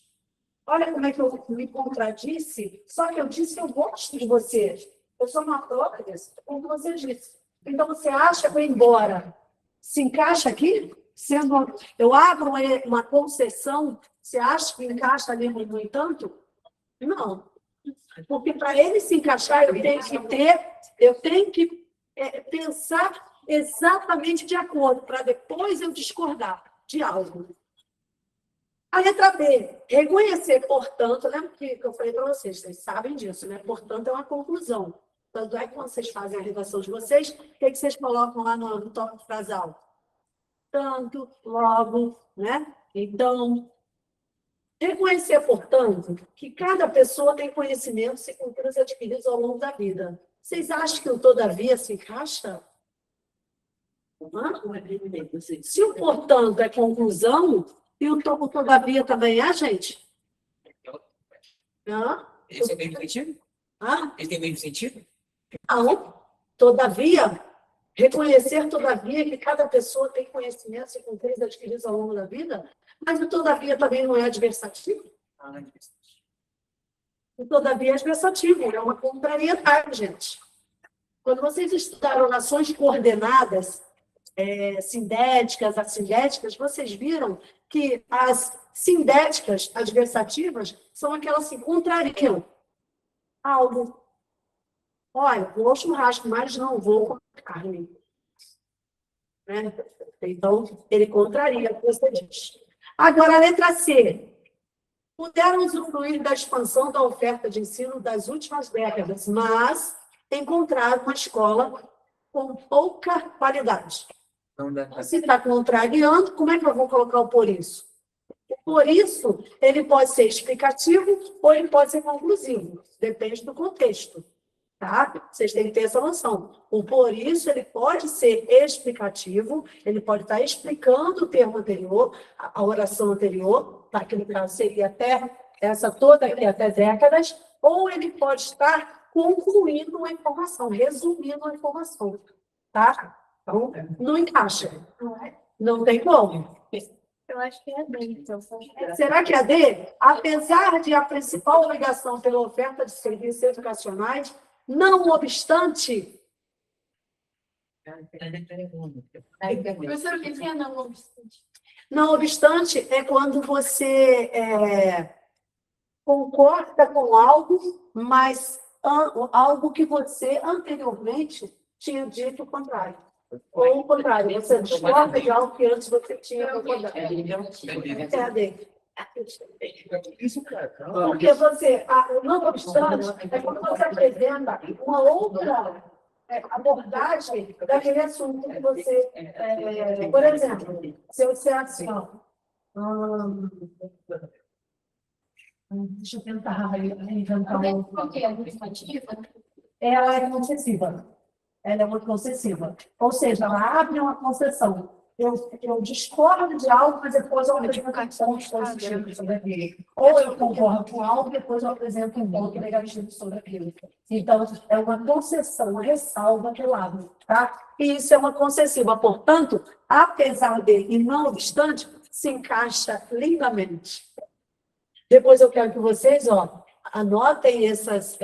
Olha como é que eu me contradisse, só que eu disse que eu gosto de você. Eu sou uma prova disso, como você disse. Então, você acha que eu ir embora se encaixa aqui? Eu abro uma concessão, você acha que encaixa ali no entanto? Não. Porque para ele se encaixar, eu tenho que pensar exatamente de acordo, para depois eu discordar de algo. A letra B, reconhecer, portanto, lembra que eu falei para vocês sabem disso, né? Portanto, é uma conclusão. Tanto é que quando vocês fazem a redação de vocês, o que vocês colocam lá no tópico frasal? Tanto, logo, né? Então, reconhecer, portanto, que cada pessoa tem conhecimentos e culturas adquiridos ao longo da vida. Vocês acham que o todavia se encaixa? Se o portanto é conclusão, e o todavia também é, gente? Esse é o mesmo sentido? Esse tem o mesmo sentido? Não. Todavia, reconhecer, todavia, que cada pessoa tem conhecimentos e culturas adquiridos ao longo da vida, mas o todavia também não é adversativo? O todavia é adversativo, é uma contrariedade, gente. Quando vocês estudaram orações coordenadas, sindéticas, assindéticas, vocês viram que as sindéticas adversativas são aquelas que contrariam algo. Olha, vou ao churrasco, mas não vou com carne. Né? Então, ele contraria o que você diz. Agora, a letra C. Puderam usufruir da expansão da oferta de ensino das últimas décadas, mas encontraram uma escola com pouca qualidade. Se está contrariando, como é que eu vou colocar o por isso? Por isso, ele pode ser explicativo ou ele pode ser conclusivo. Depende do contexto. Tá? Vocês têm que ter essa noção. O por isso, ele pode ser explicativo, ele pode estar explicando o termo anterior, a oração anterior, tá? Que no caso seria até essa toda aqui, até décadas, ou ele pode estar concluindo a informação, resumindo a informação. Tá? Então, não encaixa. Não tem como. Eu acho que é D, então. Será que é D? Apesar de a principal obrigação pela oferta de serviços educacionais, não obstante... Professor, o que é não obstante? Não obstante é quando você concorda com algo, mas algo que você anteriormente tinha dito o contrário. Ou o contrário, você discorda de algo que antes você tinha concordado. É a D. Porque você, não obstante, é quando você apresenta uma outra abordagem daquele assunto que você... por exemplo, se eu disser assim, deixa eu tentar inventar um... Porque é muito ativa. Ela é concessiva. Ela é muito concessiva. Ou seja, ela abre uma concessão. Eu discordo de algo, mas depois eu apresento pontos positivos sobre aquilo. Ou eu concordo com algo, depois eu apresento um ponto negativo sobre aquilo. Então, é uma concessão, uma ressalva que eu abro. Tá? E isso é uma concessiva. Portanto, apesar de e não obstante, se encaixa lindamente. Depois eu quero que vocês anotem essas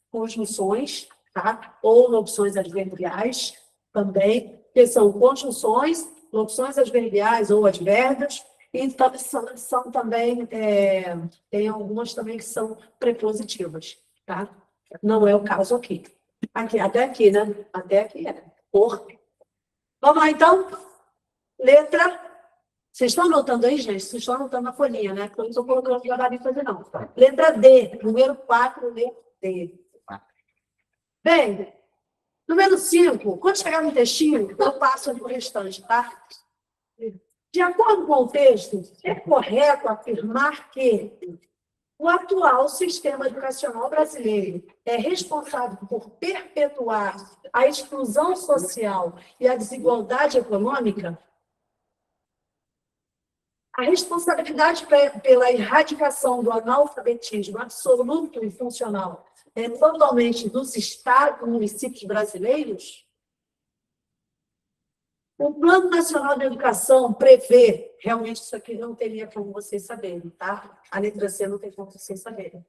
conjunções, tá? Ou locuções adverbiais também, que são conjunções, locuções adverbiais ou advérbios, Então, são também, tem algumas também que são prepositivas, tá? Não é o caso aqui. Aqui, até aqui, né? Até aqui é. Por. Vamos lá, então. Letra. Vocês estão anotando aí, gente? Vocês estão anotando na folhinha, né? Porque eu não estou colocando devagar fazer, não. Letra D, número 4, letra D. Bem, número 5, quando chegar no textinho, eu passo ali o restante, tá? De acordo com o texto, é correto afirmar que o atual sistema educacional brasileiro é responsável por perpetuar a exclusão social e a desigualdade econômica? A responsabilidade pela erradicação do analfabetismo absoluto e funcional é totalmente dos estados e municípios brasileiros? O Plano Nacional de Educação prevê, realmente isso aqui não teria como vocês saberem, tá? A letra C não tem como vocês saberem.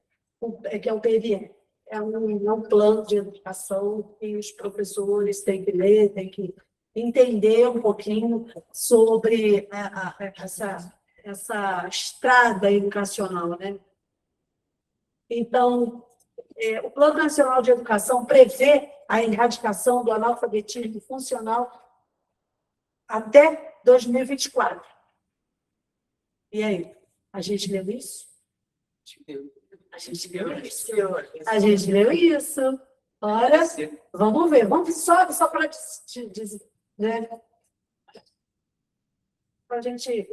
Que é o PNE. É um plano de educação que os professores têm que ler, têm que entender um pouquinho sobre essa estrada educacional, né? Então, o Plano Nacional de Educação prevê a erradicação do analfabetismo funcional até 2024. E aí? A gente leu isso? A gente leu isso. A gente leu isso. Olha, vamos ver. Vamos só para dizer, né? Para a gente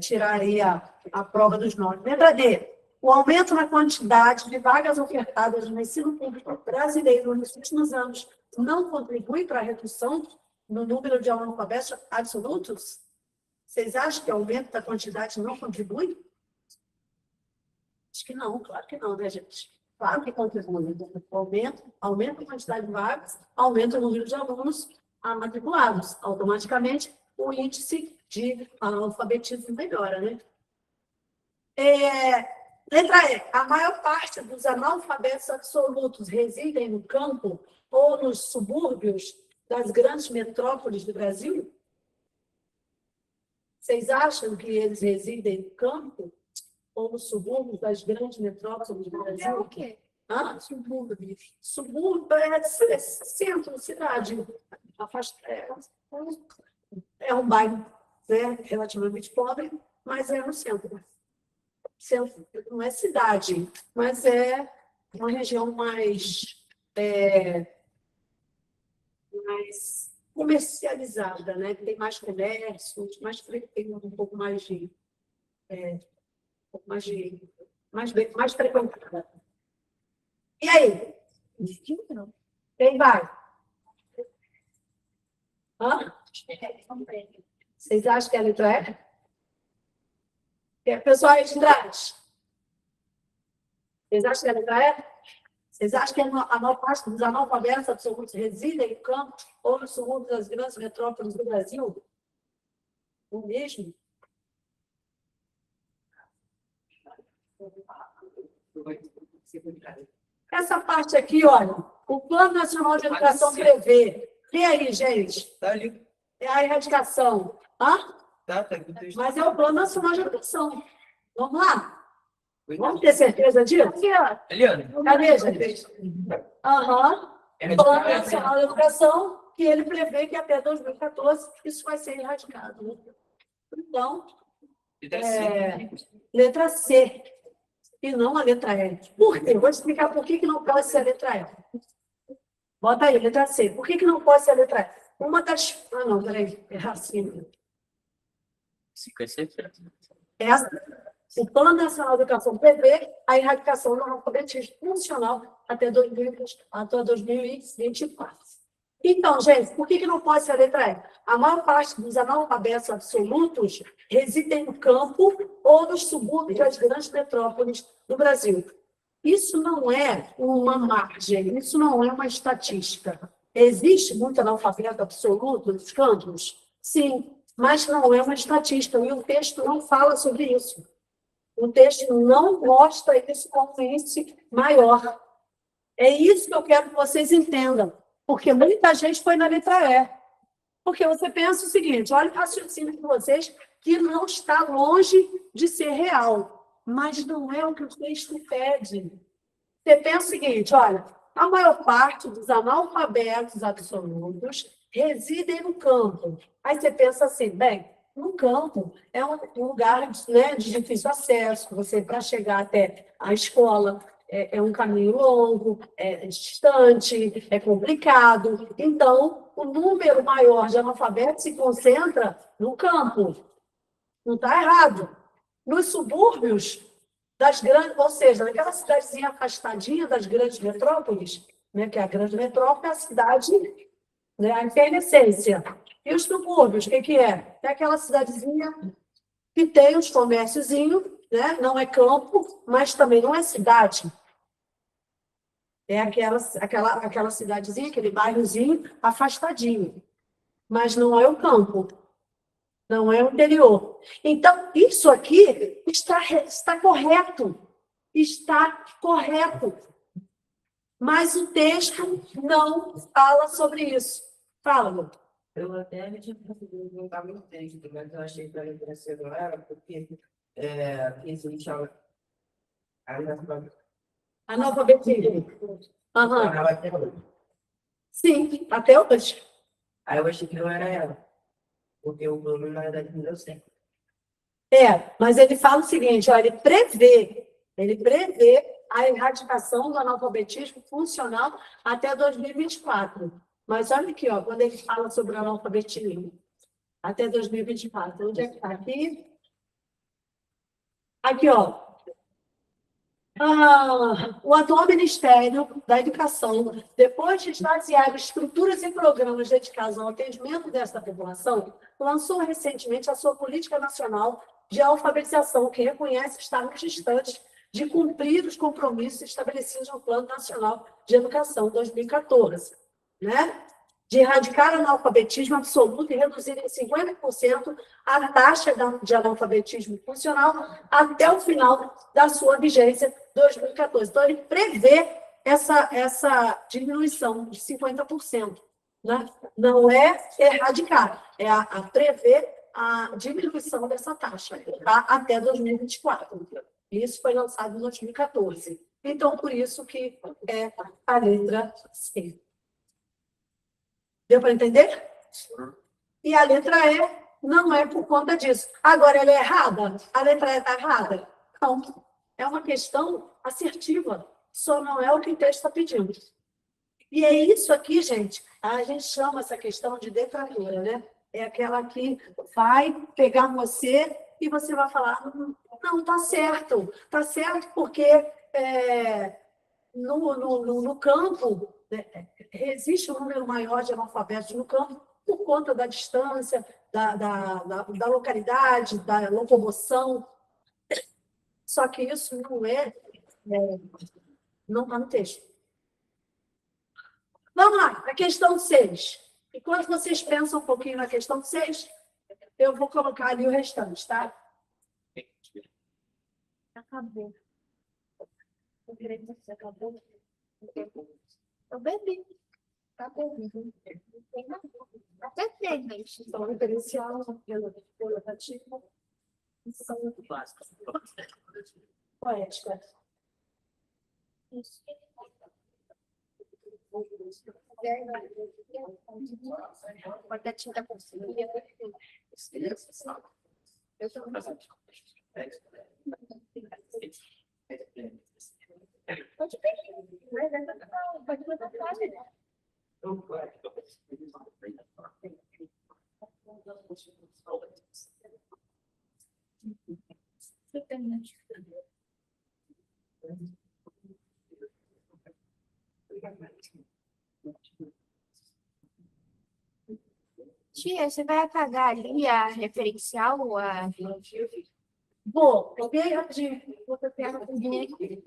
tirar aí a prova dos nomes. Letra D. O aumento na quantidade de vagas ofertadas no ensino público brasileiro nos últimos anos não contribui para a redução no número de analfabetos absolutos? Vocês acham que o aumento da quantidade não contribui? Acho que não, claro que não, né, gente? Claro que contribui. Aumenta a quantidade de vagas, aumenta o número de alunos matriculados. Automaticamente, o índice de analfabetismo melhora, né? Letra E. A maior parte dos analfabetos absolutos residem no campo ou nos subúrbios das grandes metrópoles do Brasil? Vocês acham que eles residem no campo ou nos subúrbios das grandes metrópoles do Brasil? É o quê? Subúrbios. Subúrbio é centro, cidade. É um bairro, né, relativamente pobre, mas é no centro. Centro não é cidade, mas é uma região mais comercializada, né? Tem mais comércio, tem um pouco mais de mais frequentada. E aí? Quem vai? Vocês acham que é a letra E? Pessoal aí de trás? Vocês acham que é a letra E? Vocês acham que a maior parte dos analfabetos absolutos residem em campo ou no subúrbio das grandes metrópoles do Brasil? O mesmo? Essa parte aqui, olha, o Plano Nacional de Educação prevê. E aí, gente? Tá ali. É a erradicação. Tá aqui. Mas é o Plano Nacional de Educação. Vamos lá? Vamos ter certeza disso? Aqui, ó. Eliane. Cadê, gente? Plano Nacional de Educação, que ele prevê que até 2014 isso vai ser erradicado. Então, letra C. E não a letra E. Por quê? Vou explicar por que não pode ser a letra E. Bota aí, letra C. Por que não pode ser a letra E? Uma das... não, peraí. É assim. O Plano Nacional de Educação prevê a erradicação do analfabetismo funcional até 2024. Então, gente, por que não pode ser a letra E? A maior parte dos analfabetos absolutos residem no campo ou nos subúrbios das grandes metrópoles do Brasil. Isso não é uma margem, isso não é uma estatística. Existe muito analfabeto absoluto nos campos? Sim, mas não é uma estatística, e o texto não fala sobre isso. O texto não mostra isso como um índice maior. É isso que eu quero que vocês entendam, porque muita gente foi na letra E. Porque você pensa o seguinte, olha o raciocínio de vocês, que não está longe de ser real, mas não é o que o texto pede. Você pensa o seguinte, olha, a maior parte dos analfabetos absolutos residem no campo. Aí você pensa assim, bem, no campo é um lugar, né, de difícil acesso, você, para chegar até a escola, é um caminho longo, é distante, é complicado. Então, o número maior de analfabetos se concentra no campo. Não está errado. Nos subúrbios das grandes, ou seja, naquela cidadezinha afastadinha das grandes metrópoles, né, que é a grande metrópole, é a cidade, né, a intermessência. E os subúrbios, o que, que é? É aquela cidadezinha que tem os comérciozinhos, né, não é campo, mas também não é cidade. É aquela cidadezinha, aquele bairrozinho afastadinho. Mas não é o campo. Não é o interior. Então, isso aqui está correto. Está correto. Mas o texto não fala sobre isso. Fala, Lu. Eu até me tinha conseguido juntar muito texto, mas eu achei que a literacia não era, porque existe Analfabetismo. Aham. até hoje. Sim, até hoje. Aí eu achei que não era ela, porque o nome, na verdade, não deu certo. Mas ele fala o seguinte, ó, ele prevê a erradicação do analfabetismo funcional até 2024. Mas olha aqui, ó, quando ele fala sobre o analfabetismo, até 2024. Onde é que está aqui? Aqui, ó. O atual Ministério da Educação, depois de esvaziar estruturas e programas dedicados ao atendimento desta população, lançou recentemente a sua Política Nacional de Alfabetização, que reconhece estarmos distantes de cumprir os compromissos estabelecidos no Plano Nacional de Educação 2014, né? De erradicar o analfabetismo absoluto e reduzir em 50% a taxa de analfabetismo funcional até o final da sua vigência, 2014. Então, ele prevê essa diminuição de 50%. Né? Não é erradicar, é a prever a diminuição dessa taxa, tá? Até 2024. Isso foi lançado em 2014. Então, por isso que é a letra C. Deu para entender? E a letra E não é por conta disso. Agora, ela é errada? A letra E está errada? Não. É uma questão assertiva. Só não é o que o texto está pedindo. E é isso aqui, gente. A gente chama essa questão de detratora, né? É aquela que vai pegar você e você vai falar, não, está certo. Está certo porque no campo, né, existe um número maior de analfabetos no campo por conta da distância, da localidade, da locomoção. Só que isso não está no texto. Vamos lá, a questão 6. Enquanto vocês pensam um pouquinho na questão 6, eu vou colocar ali o restante, tá? Acabou. Eu queria que você acabou. Eu bebi. Tá bom. Até tem, gente. Então, referencial, relativo, são poética. Isso. Pode dar tinta por cima. Eu sou pode botar página. Tia, você vai apagar ali a referencial? Vou, ok? Rapidinho. Vou pegar a cozinha aqui.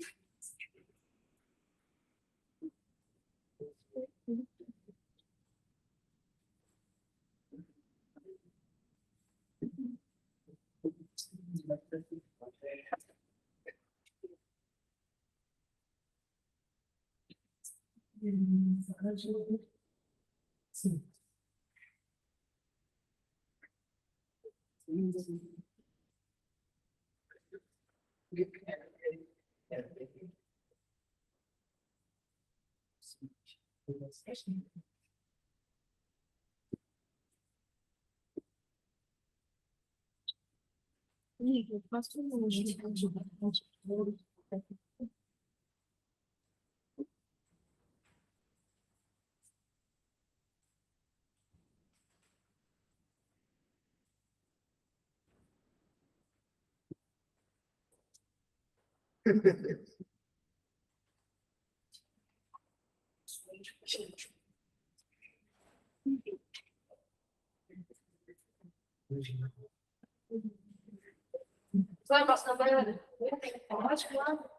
Sim. Vai passar banheira? Pode, claro.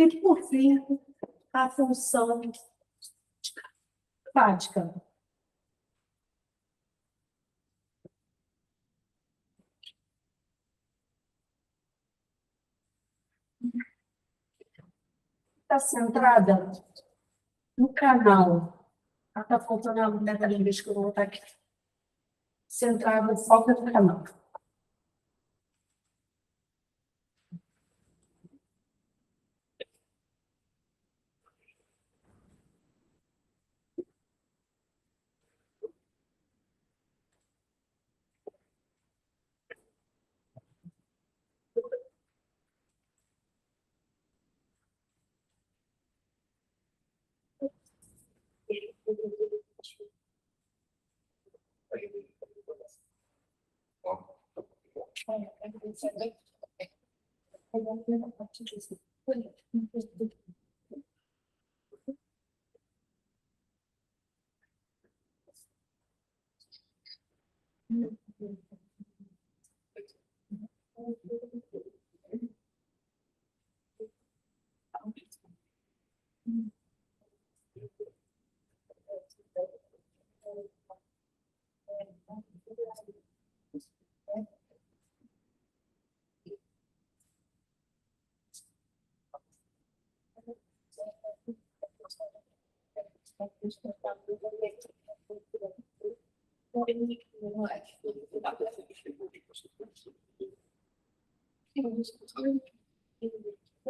E, por fim, a função prática. Está centrada no canal. Está faltando a mulher da linguística, eu vou botar aqui. Centrada no foco do canal.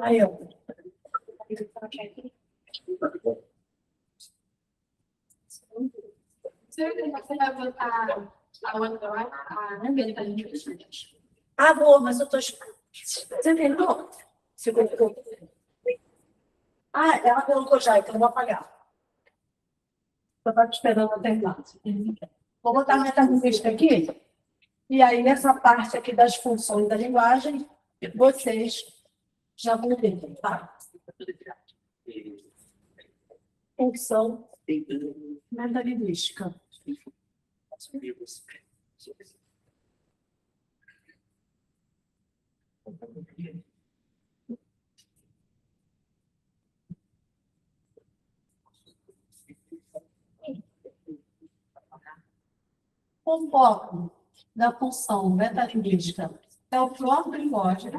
Aí, ó. Ah, vou, mas eu estou. Você entendeu? Você colocou. Ah, ela colocou já, então eu vou apagar. Eu estava esperando ela terminar. Vou botar a metalinguística aqui. E aí, essa parte aqui das funções da linguagem, vocês já vão ver, tá? Função metalinguística. O foco da função metalinguística é o próprio linguagem.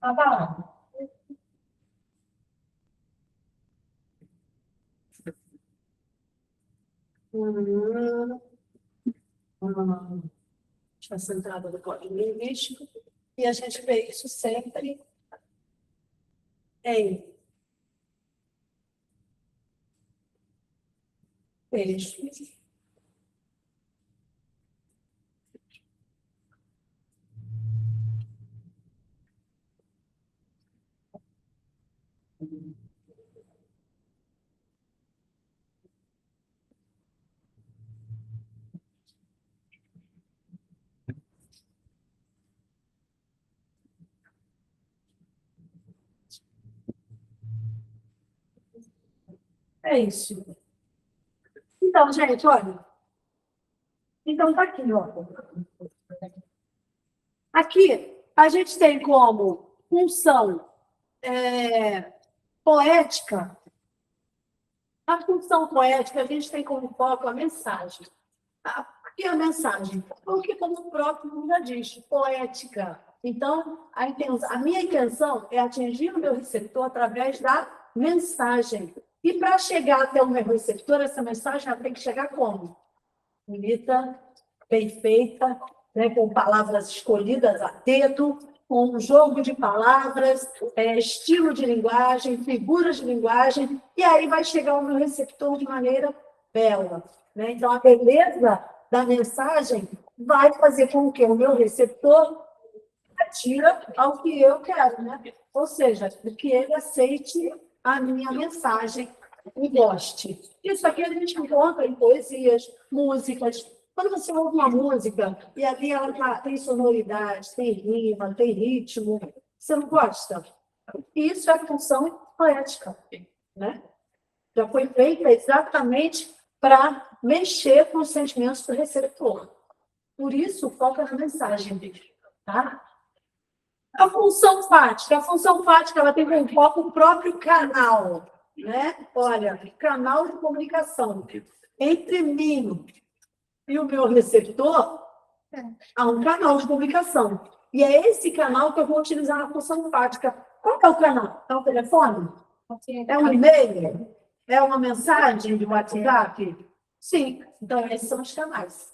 Tá bom. Essa entrada do código linguístico. E a gente vê isso sempre em textos. É isso. Então, gente, olha. Então, tá aqui, ó. Aqui, a gente tem como função poética. A função poética, a gente tem como foco a mensagem. O que é a mensagem? Porque, como o próprio nome já diz, poética. Então, a minha intenção é atingir o meu receptor através da mensagem. E para chegar até o meu receptor, essa mensagem ela tem que chegar como? Bonita, bem feita, né, com palavras escolhidas a dedo, com um jogo de palavras, estilo de linguagem, figuras de linguagem, e aí vai chegar ao meu receptor de maneira bela. Né? Então, a beleza da mensagem vai fazer com que o meu receptor atira ao que eu quero, né? Ou seja, que ele aceite a minha mensagem e goste. Isso aqui a gente encontra em poesias, músicas. Quando você ouve uma música e ali ela tem sonoridade, tem rima, tem ritmo, você não gosta? Isso é função poética, né? Já foi feita exatamente para mexer com os sentimentos do receptor. Por isso, foca na mensagem, tá? A função fática, ela tem como foco o próprio canal, né? Olha, canal de comunicação entre mim e o meu receptor, há um canal de comunicação. E é esse canal que eu vou utilizar na função fática. Qual é o canal? É o telefone? É um e-mail? É uma mensagem de WhatsApp? Sim. Então, esses são os canais.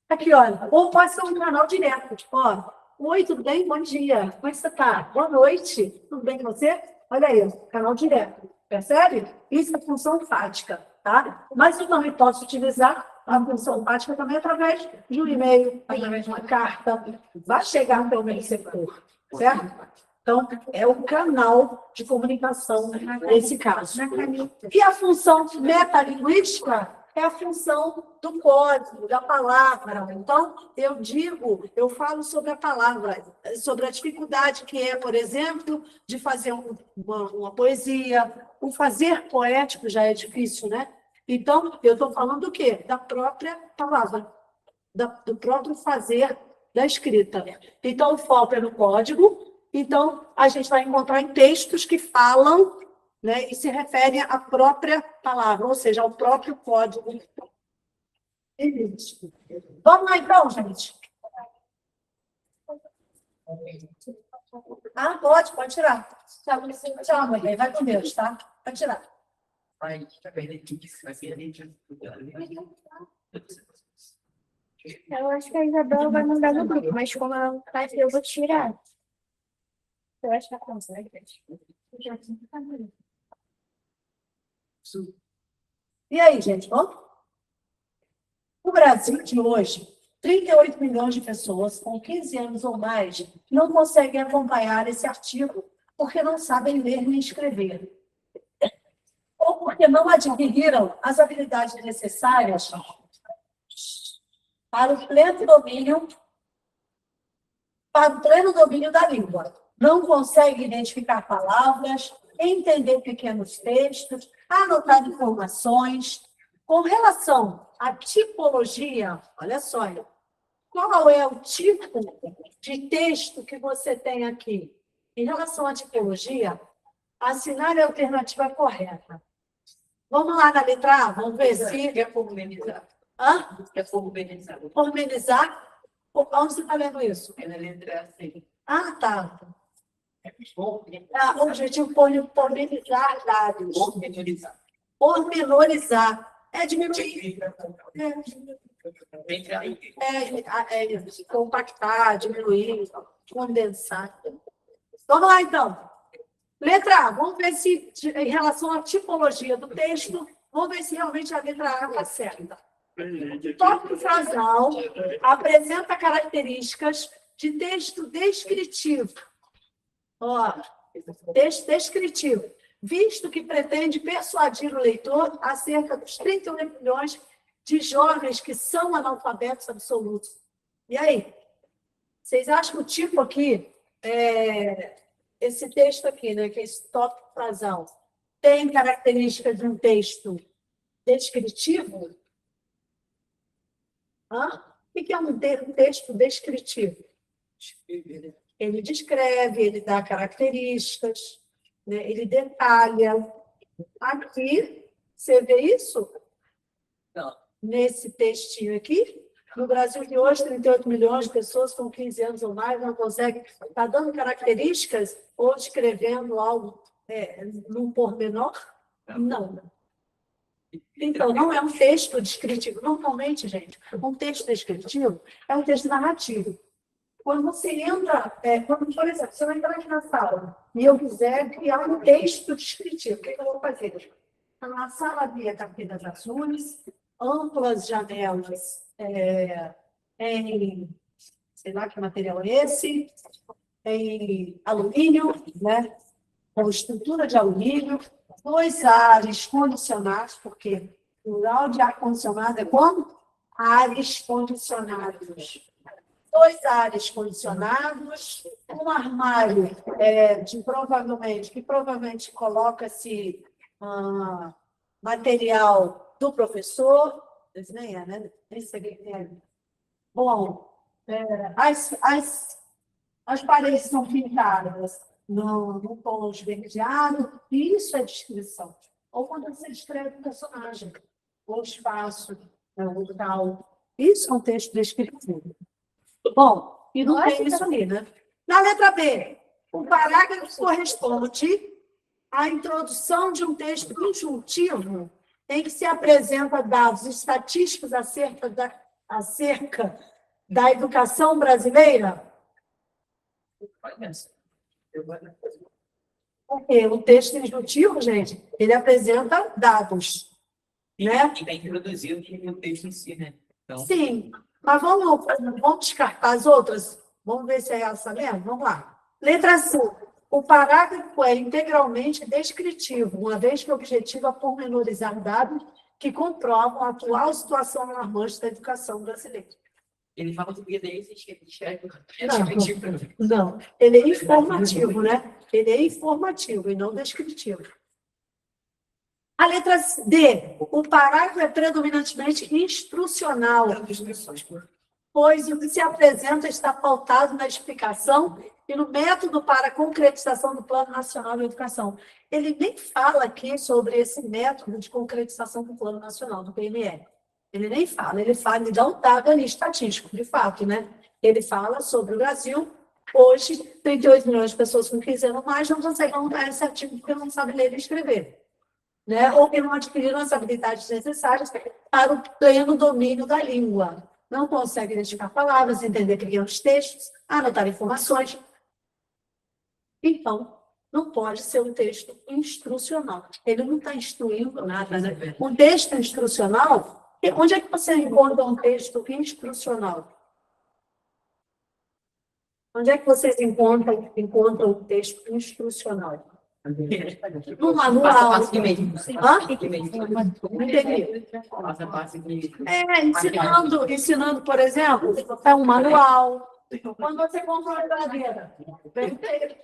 Aqui, olha. Ou pode ser um canal direto. Ó, oi, tudo bem? Bom dia. Como é que você está? Boa noite. Tudo bem com você? Olha aí, canal direto. Percebe? Isso é função fática, tá? Mas eu também posso utilizar a função fática também através de um e-mail, através de uma carta. Vai chegar até o meu receptor, certo? Então, é o canal de comunicação nesse caso. E a função metalinguística é a função do código, da palavra. Então, eu falo sobre a palavra, sobre a dificuldade que é, por exemplo, de fazer uma poesia. O fazer poético já é difícil, né? Então, eu estou falando do quê? Da própria palavra, do próprio fazer da escrita. Então, o foco é no código. Então, a gente vai encontrar em textos que falam, né, e se referem à própria palavra, ou seja, ao próprio código. Vamos lá, então, gente. Ah, pode tirar. Tchau, mãe. Vai com Deus, tá? Pode tirar. Eu acho que a Isabela vai mandar no grupo, mas como ela não tá aqui, eu vou tirar. Eu acho que ela consegue. E aí, gente, vamos? O Brasil de hoje, 38 milhões de pessoas com 15 anos ou mais não conseguem acompanhar esse artigo porque não sabem ler nem escrever. Ou porque não adquiriram as habilidades necessárias para o pleno domínio da língua. Não conseguem identificar palavras, entender pequenos textos, anotar informações. Com relação à tipologia, olha só, qual é o tipo de texto que você tem aqui? Em relação à tipologia, assinale a alternativa correta. Vamos lá na letra A, vamos ver se... Quer pormenizar? Hã? Quer pormenizar? Pormenizar? Onde você está lendo isso? É na letra C. Ah, tá. O objetivo é pormenizar dados. Pormenorizar. Pormenorizar. É diminuir. Compactar, diminuir, condensar. Vamos lá, então. Letra A. Vamos ver se, em relação à tipologia do texto, Vamos ver se realmente a letra A está certa. O tópico frasal apresenta características de texto descritivo. Ó, texto descritivo, visto que pretende persuadir o leitor acerca dos 38 milhões de jovens que são analfabetos absolutos. E aí? Vocês acham que o tipo aqui, esse texto aqui, né, que é esse tópico frasal, tem características de um texto descritivo? Hã? O que é um texto descritivo? Ele descreve, ele dá características, né? Ele detalha. Aqui, você vê isso? Não. Nesse textinho aqui? No Brasil de hoje, 38 milhões de pessoas com 15 anos ou mais não conseguem. Está dando características ou descrevendo algo num pormenor? Não. Então, não é um texto descritivo. Normalmente, gente, um texto descritivo é um texto narrativo. Quando você entra, por exemplo, se eu entrar aqui na sala e eu quiser criar um texto descritivo, o que eu vou fazer? Na sala havia tapetas azuis, amplas janelas em, sei lá que material é esse, em alumínio, né? Com estrutura de alumínio, 2 ares condicionados, porque o plural de ar-condicionado é como? Ares condicionados. 2 ares condicionados, um armário que provavelmente coloca-se material do professor, esse nem é, né? Nem sei o que é. Bom, as paredes são pintadas no tom esverdeado, e isso é descrição. Ou quando você descreve um personagem, o espaço, o local. Isso é um texto descritivo. Bom, e não tem isso ali, né? Na letra B, o parágrafo corresponde à introdução de um texto conjuntivo em que se apresenta dados estatísticos acerca da educação brasileira. Porque o texto injuntivo, gente, ele apresenta dados, né? E está introduzido no texto em si, né? Então... Sim, mas vamos descartar as outras? Vamos ver se é essa mesmo? Vamos lá. Letra C. O parágrafo é integralmente descritivo, uma vez que o objetivo é pormenorizar dados que comprovam a atual situação alarmante da educação brasileira. Ele fala do que daí, você escreve. Não, ele é informativo, né? Ele é informativo e não descritivo. A letra D. O parágrafo é predominantemente instrucional, pois o que se apresenta está pautado na explicação e no método para a concretização do Plano Nacional de Educação. Ele nem fala aqui sobre esse método de concretização do Plano Nacional, do PNE. Ele nem fala, ele dá um dado ali estatístico, de fato, né? Ele fala sobre o Brasil. Hoje, 38 milhões de pessoas com 15 anos ou mais não conseguem montar esse artigo porque não sabem ler e escrever, né? Ou que não adquiriram as habilidades necessárias para o pleno domínio da língua. Não conseguem identificar palavras, entender pequenos textos, anotar informações. Então, não pode ser um texto instrucional. Ele não está instruindo nada, né? Um texto instrucional, onde é que você encontra um texto instrucional? Onde é que vocês encontram um texto instrucional? No manual. Ensinando, por exemplo, é um manual. Quando você compra uma geladeira,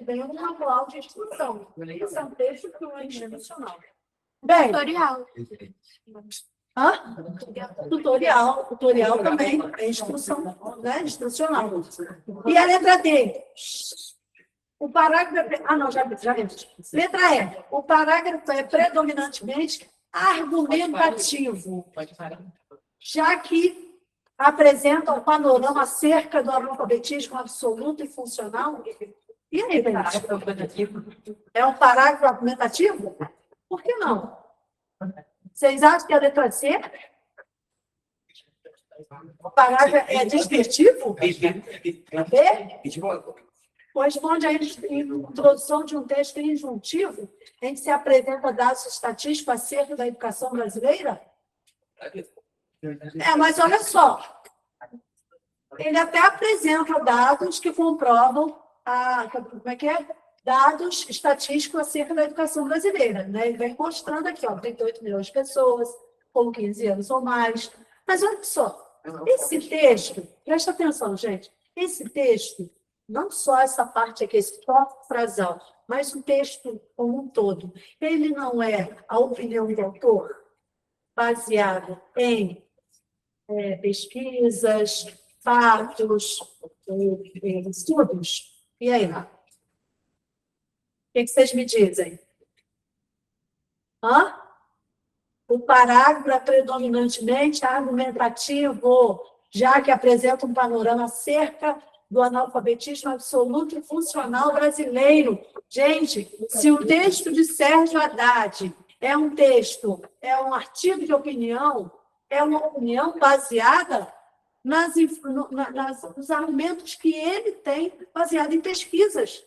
vem um manual de instrução. Isso é um texto instrucional. Bem, Tutorial. Tutorial também é instrução, né? Instrucional. E a letra D? O parágrafo já vimos. Letra E. O parágrafo é predominantemente argumentativo, já que apresenta um panorama acerca do analfabetismo absoluto e funcional. E aí, é um parágrafo argumentativo? Por que não? Vocês acham que a letra C? O parágrafo é descritivo? corresponde à introdução de um texto injuntivo em que se apresenta dados estatísticos acerca da educação brasileira? Mas olha só, ele até apresenta dados que comprovam como é que é? Dados estatísticos acerca da educação brasileira, né? Ele vem mostrando aqui, 38 milhões de pessoas, com 15 anos ou mais. Mas olha só, esse texto, presta atenção, gente, esse texto, não só essa parte aqui, esse tópico frasal, mas o texto como um todo, ele não é a opinião do autor baseado em pesquisas, fatos, estudos. E aí? O que vocês me dizem? O parágrafo é predominantemente argumentativo, já que apresenta um panorama acerca do analfabetismo absoluto e funcional brasileiro. Gente, se o texto de Sérgio Haddad é um texto, é um artigo de opinião, é uma opinião baseada nos argumentos que ele tem, baseado em pesquisas,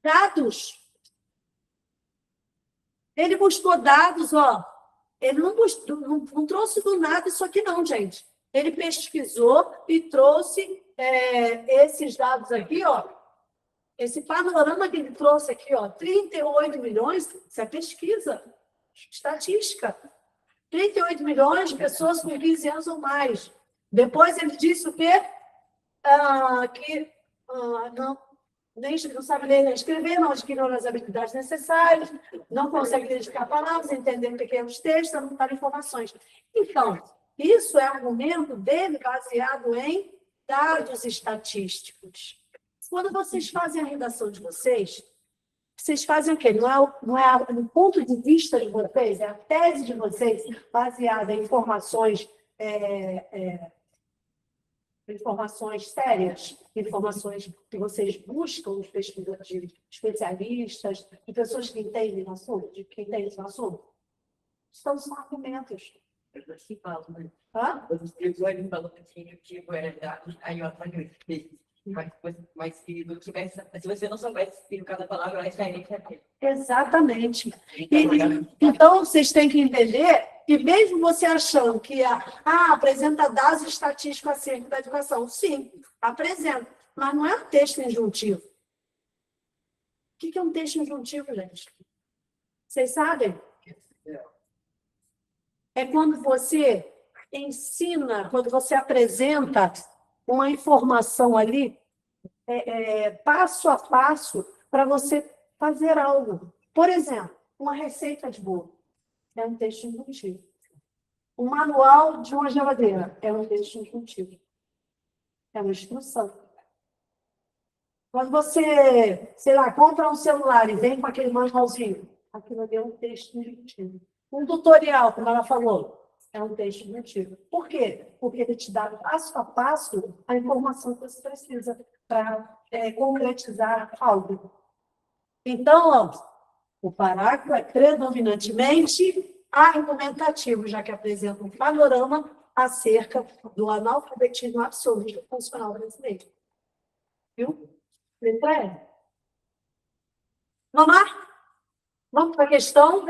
dados. Ele buscou dados, ele não trouxe do nada isso aqui não, gente. Ele pesquisou e trouxe esses dados aqui, esse panorama que ele trouxe aqui, 38 milhões, isso é pesquisa, estatística. 38 milhões de pessoas com 15 anos ou mais. Depois ele disse o quê? Não sabe ler nem escrever, não adquiriram as habilidades necessárias, não consegue identificar palavras, entender pequenos textos, não dar informações. Então, isso é argumento dele baseado em dados estatísticos. Quando vocês fazem a redação de vocês fazem o quê? Não é no ponto de vista de vocês, é a tese de vocês baseada em informações sérias, informações que vocês buscam os pesquisadores, de especialistas, de pessoas que entendem no assunto, de quem entende no assunto. São argumentos. Aqui fala, né? Hã? Os ele falou que aí eu apanhei. Mas se você não soubesse explicar cada palavra, aí sairia aqui. Exatamente. Então, vocês têm que entender que mesmo você achando que apresenta dados estatísticos acerca da educação, sim, apresenta, mas não é um texto injuntivo. O que é um texto injuntivo, gente? Vocês sabem? É quando você ensina, quando você apresenta uma informação ali, passo a passo, para você fazer algo. Por exemplo, uma receita de bolo é um texto injuntivo. O manual de uma geladeira é um texto injuntivo. É uma instrução. Quando você, sei lá, compra um celular e vem com aquele manualzinho, aquilo ali é um texto injuntivo. Um tutorial, como ela falou, é um texto injuntivo. Por quê? Porque ele te dá passo a passo a informação que você precisa para concretizar algo. Então, o parágrafo é predominantemente argumentativo, já que apresenta um panorama acerca do analfabetismo absoluto funcional brasileiro. Viu? Letra E. Vamos lá? Vamos para a questão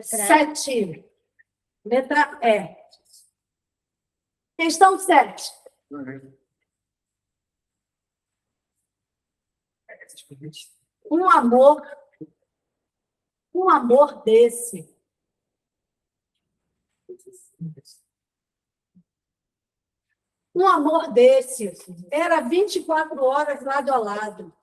7. Letra E. Questão 7. Um amor desse. Um amor desse era 24 horas lado a lado.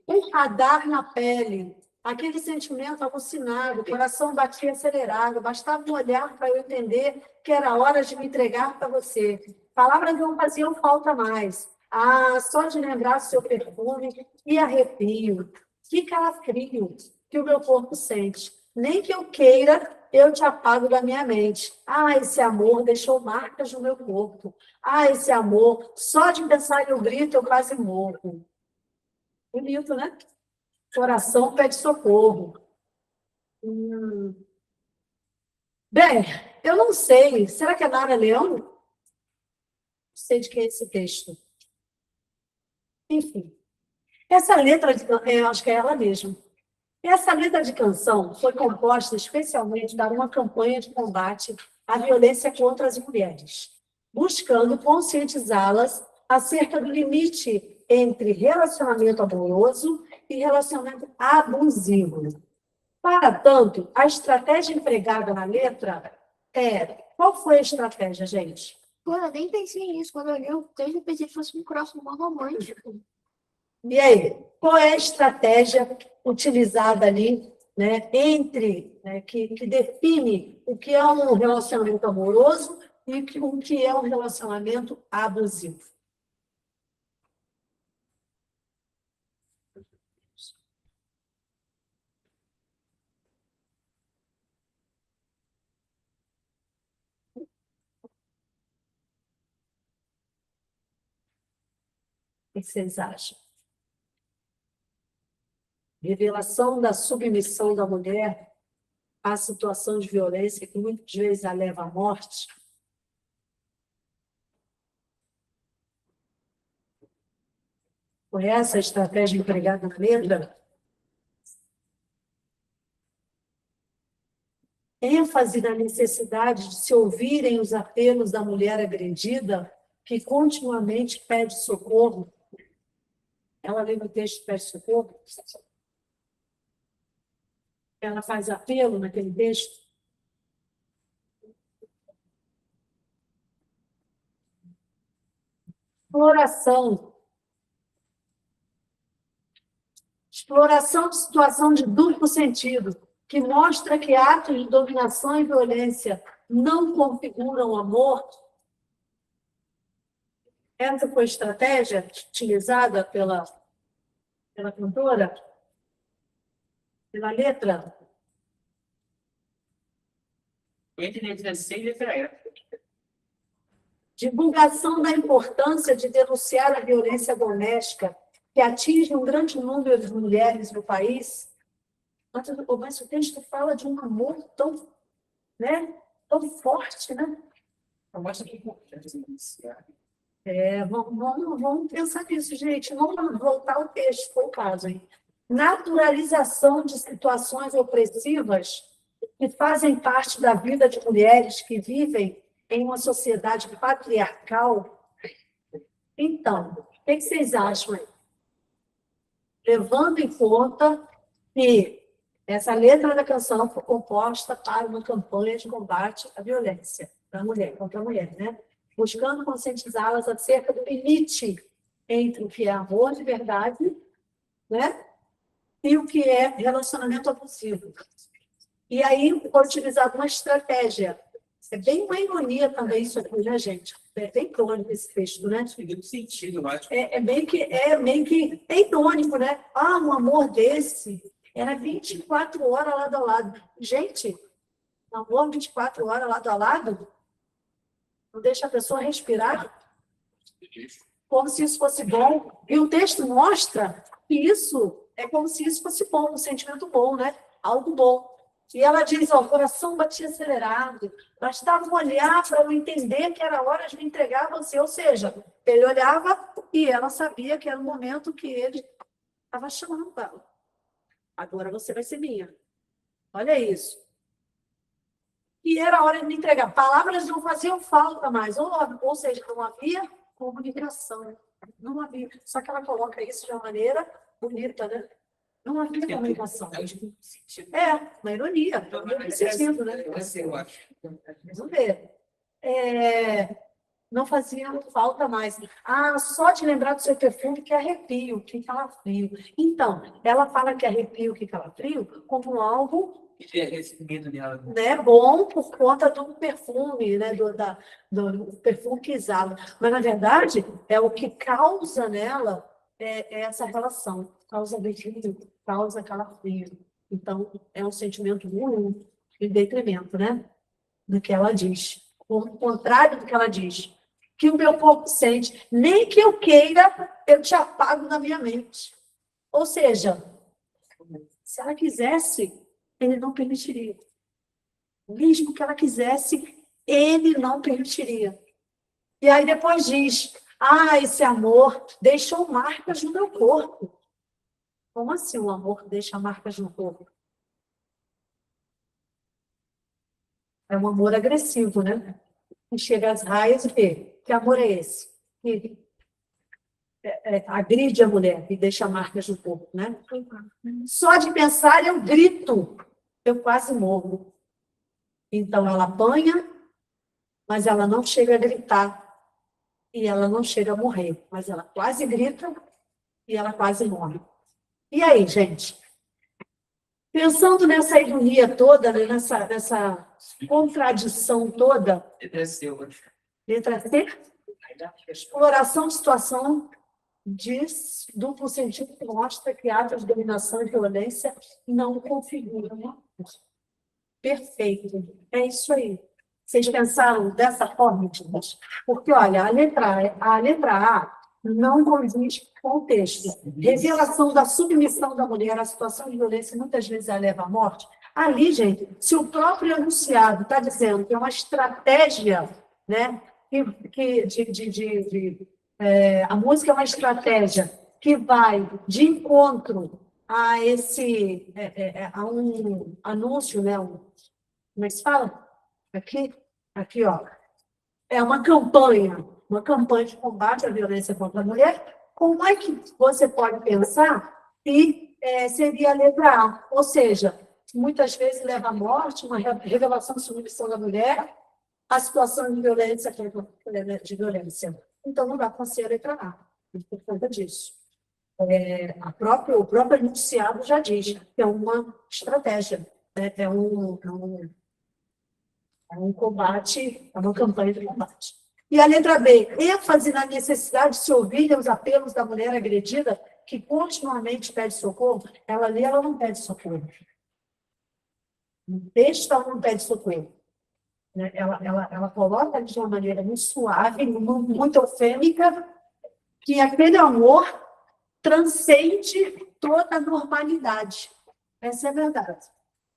Um radar na pele. Aquele sentimento alucinado, o coração batia acelerado. Bastava um olhar para eu entender que era hora de me entregar para você. Palavras não faziam falta mais. Só de lembrar seu perfume e arrepio. Que calafrio que o meu corpo sente. Nem que eu queira, eu te apago da minha mente. Esse amor deixou marcas no meu corpo. Esse amor, só de pensar no grito, eu quase morro. Bonito, né? Coração pede socorro. Bem, eu não sei. Será que é Nara Leão? Não sei de quem é esse texto. Enfim. Essa letra, eu acho que é ela mesma. Essa letra de canção foi composta especialmente para uma campanha de combate à violência contra as mulheres, buscando conscientizá-las acerca do limite entre relacionamento amoroso e relacionamento abusivo. Para tanto, a estratégia empregada na letra é... Qual foi a estratégia, gente? Pô, eu nem pensei nisso. Quando eu li o texto, eu pensei que fosse um crossover romântico. E aí, qual é a estratégia utilizada ali, né, que define o que é um relacionamento amoroso e o que é um relacionamento abusivo? O que vocês acham? Revelação da submissão da mulher à situação de violência que muitas vezes a leva à morte. Foi essa a estratégia empregada na letra? ênfase na necessidade de se ouvirem os apelos da mulher agredida, que continuamente pede socorro. Ela lê no texto pede socorro. Ela faz apelo naquele texto. Exploração. Exploração de situação de duplo sentido, que mostra que atos de dominação e violência não configuram amor. Essa foi a estratégia utilizada pela cantora, pela letra. Entre 16 e 30. Divulgação da importância de denunciar a violência doméstica, que atinge um grande número de mulheres no país. Mas o texto fala de um amor tão, né, tão forte, né? Mostra que é importante denunciar. Vamos pensar nisso, gente. Vamos voltar ao texto, foi o caso, hein? Naturalização de situações opressivas que fazem parte da vida de mulheres que vivem em uma sociedade patriarcal. Então, o que vocês acham aí? Levando em conta que essa letra da canção foi composta para uma campanha de combate à violência da mulher, contra a mulher, né? Buscando conscientizá-las acerca do limite entre o que é amor de verdade, né, e o que é relacionamento abusivo. E aí foi utilizada uma estratégia. É bem uma ironia também isso aqui, né, gente? É bem crônico esse texto, né? Tem sentido, eu acho. É meio que é irônico, né? Ah, um amor desse era 24 horas lado a lado. Gente, um amor 24 horas lado a lado não deixa a pessoa respirar, como se isso fosse bom. E o texto mostra que isso é como se isso fosse bom, um sentimento bom, né? Algo bom. E ela diz, ó, o coração batia acelerado, bastava um olhar para eu entender que era hora de me entregar a você. Ou seja, ele olhava e ela sabia que era o momento que ele estava chamando ela. Agora você vai ser minha. Olha isso. E era hora de me entregar. Palavras não faziam falta mais. Ou seja, não havia comunicação. Não havia. Só que ela coloca isso de uma maneira bonita, né? Não havia comunicação. É, uma ironia. Não sentido, né? Eu acho. Vamos ver. Não fazia falta mais. Ah, só de lembrar do seu perfume que arrepio, que calafrio. Então, ela fala que arrepio, que calafrio, como algo, É resumido nela. né, bom por conta do perfume, né, do perfume que exala. Mas, na verdade, é o que causa nela essa relação. Causa arrepio, causa calafrio. Então, é um sentimento ruim, em detrimento, né, do que ela diz. O contrário do que ela diz. Que o meu corpo sente, nem que eu queira, eu te apago da minha mente. Ou seja, se ela quisesse, ele não permitiria. Mesmo que ela quisesse, ele não permitiria. E aí depois diz, esse amor deixou marcas no meu corpo. Como assim o amor deixa marcas no corpo? É um amor agressivo, né? Que chega às raias e vê. Que amor é esse? Que agride a mulher e deixa marcas no corpo, né? Só de pensar eu grito, eu quase morro. Então ela apanha, mas ela não chega a gritar. E ela não chega a morrer, mas ela quase grita e ela quase morre. E aí, gente? Pensando nessa ironia toda, né, nessa contradição toda, letra C, exploração de situação diz duplo sentido que mostra que atos de dominação e violência não configuram. Perfeito. É isso aí. Vocês pensaram dessa forma, gente? Porque, olha, a letra A não condiz com o texto. Revelação da submissão da mulher à situação de violência, muitas vezes ela leva à morte. Ali, gente, se o próprio enunciado está dizendo que é uma estratégia, né, a música é uma estratégia que vai de encontro a a um anúncio, né, como é que se fala? Aqui, ó. É uma campanha de combate à violência contra a mulher. Como é que você pode pensar que seria a letra A? Ou seja, muitas vezes leva à morte, uma revelação de submissão da mulher, a situação de violência. Então, não dá para ser a letra A, por conta disso. O próprio enunciado já diz que é uma estratégia, né? É um combate, é uma campanha de combate. E a letra B, ênfase na necessidade de se ouvirem os apelos da mulher agredida, que continuamente pede socorro. Ela não pede socorro. No texto, ela não pede socorro. Né? Ela coloca de uma maneira muito suave, muito eufêmica, que aquele amor transcende toda a normalidade. Essa é a verdade.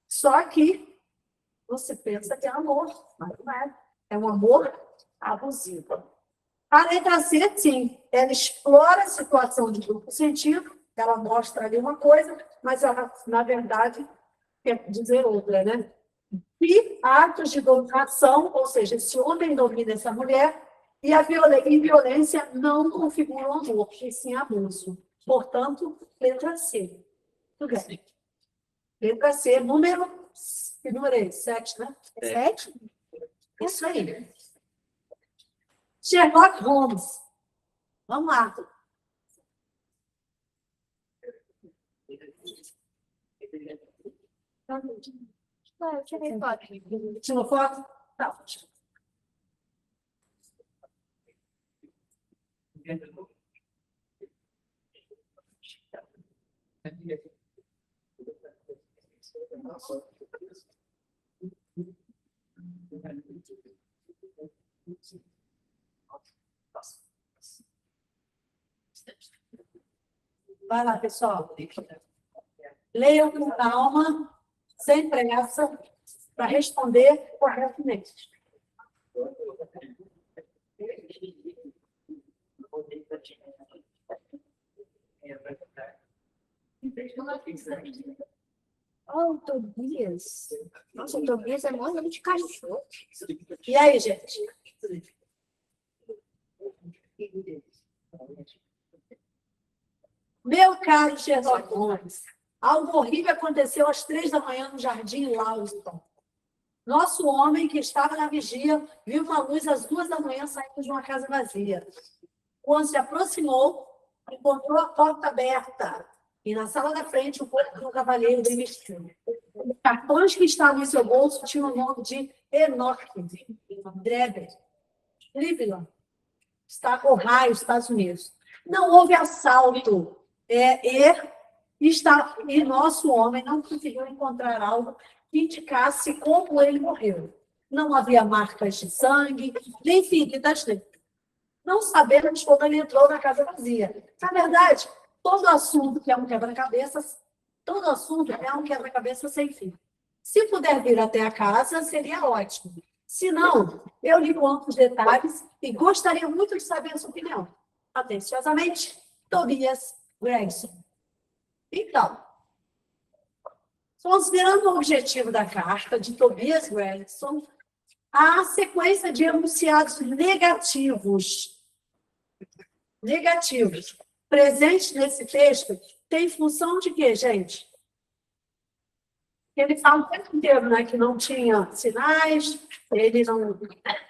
Só que você pensa que é amor, mas não é. É um amor abusivo. A letra C, sim, ela explora a situação de duplo sentido, ela mostra ali uma coisa, mas ela, na verdade, quer dizer outra, né? E atos de dominação, ou seja, esse homem domina essa mulher, e a violência não configura o amor, e sim abuso. Portanto, letra C. Tudo bem. Letra C, número 7, né? 7? Isso aí. Sherlock Holmes. Vamos lá. Eu tirei foto. Tirou foto? Tá. Vai lá, pessoal. Leiam com calma, sem pressa, para responder corretamente. Oh, Tobias. Nossa, o Tobias é muito de cachorro. E aí, gente? Meu caro Sherlock Holmes, algo horrível aconteceu às 3 da manhã no Jardim Lauston. Nosso homem, que estava na vigia, viu uma luz às 2 da manhã saindo de uma casa vazia. Quando se aproximou, encontrou a porta aberta e na sala da frente o corpo de um cavalheiro bem vestido. Os cartões que estavam em seu bolso tinham o nome de Enoch Drebber, Cleveland, Ohio, Estados Unidos. Não houve assalto. E nosso homem não conseguiu encontrar algo que indicasse como ele morreu. Não havia marcas de sangue, nem feridas dele. Não sabemos como ele entrou na casa vazia. Na verdade, todo assunto é um quebra-cabeça sem fim. Se puder vir até a casa, seria ótimo. Se não, eu lhe conto os detalhes e gostaria muito de saber a sua opinião. Atenciosamente, Tobias Gregson. Então, considerando o objetivo da carta de Tobias Gregson, a sequência de enunciados negativos presentes nesse texto tem função de quê, gente? Ele fala o tempo inteiro, né, que não tinha sinais, ele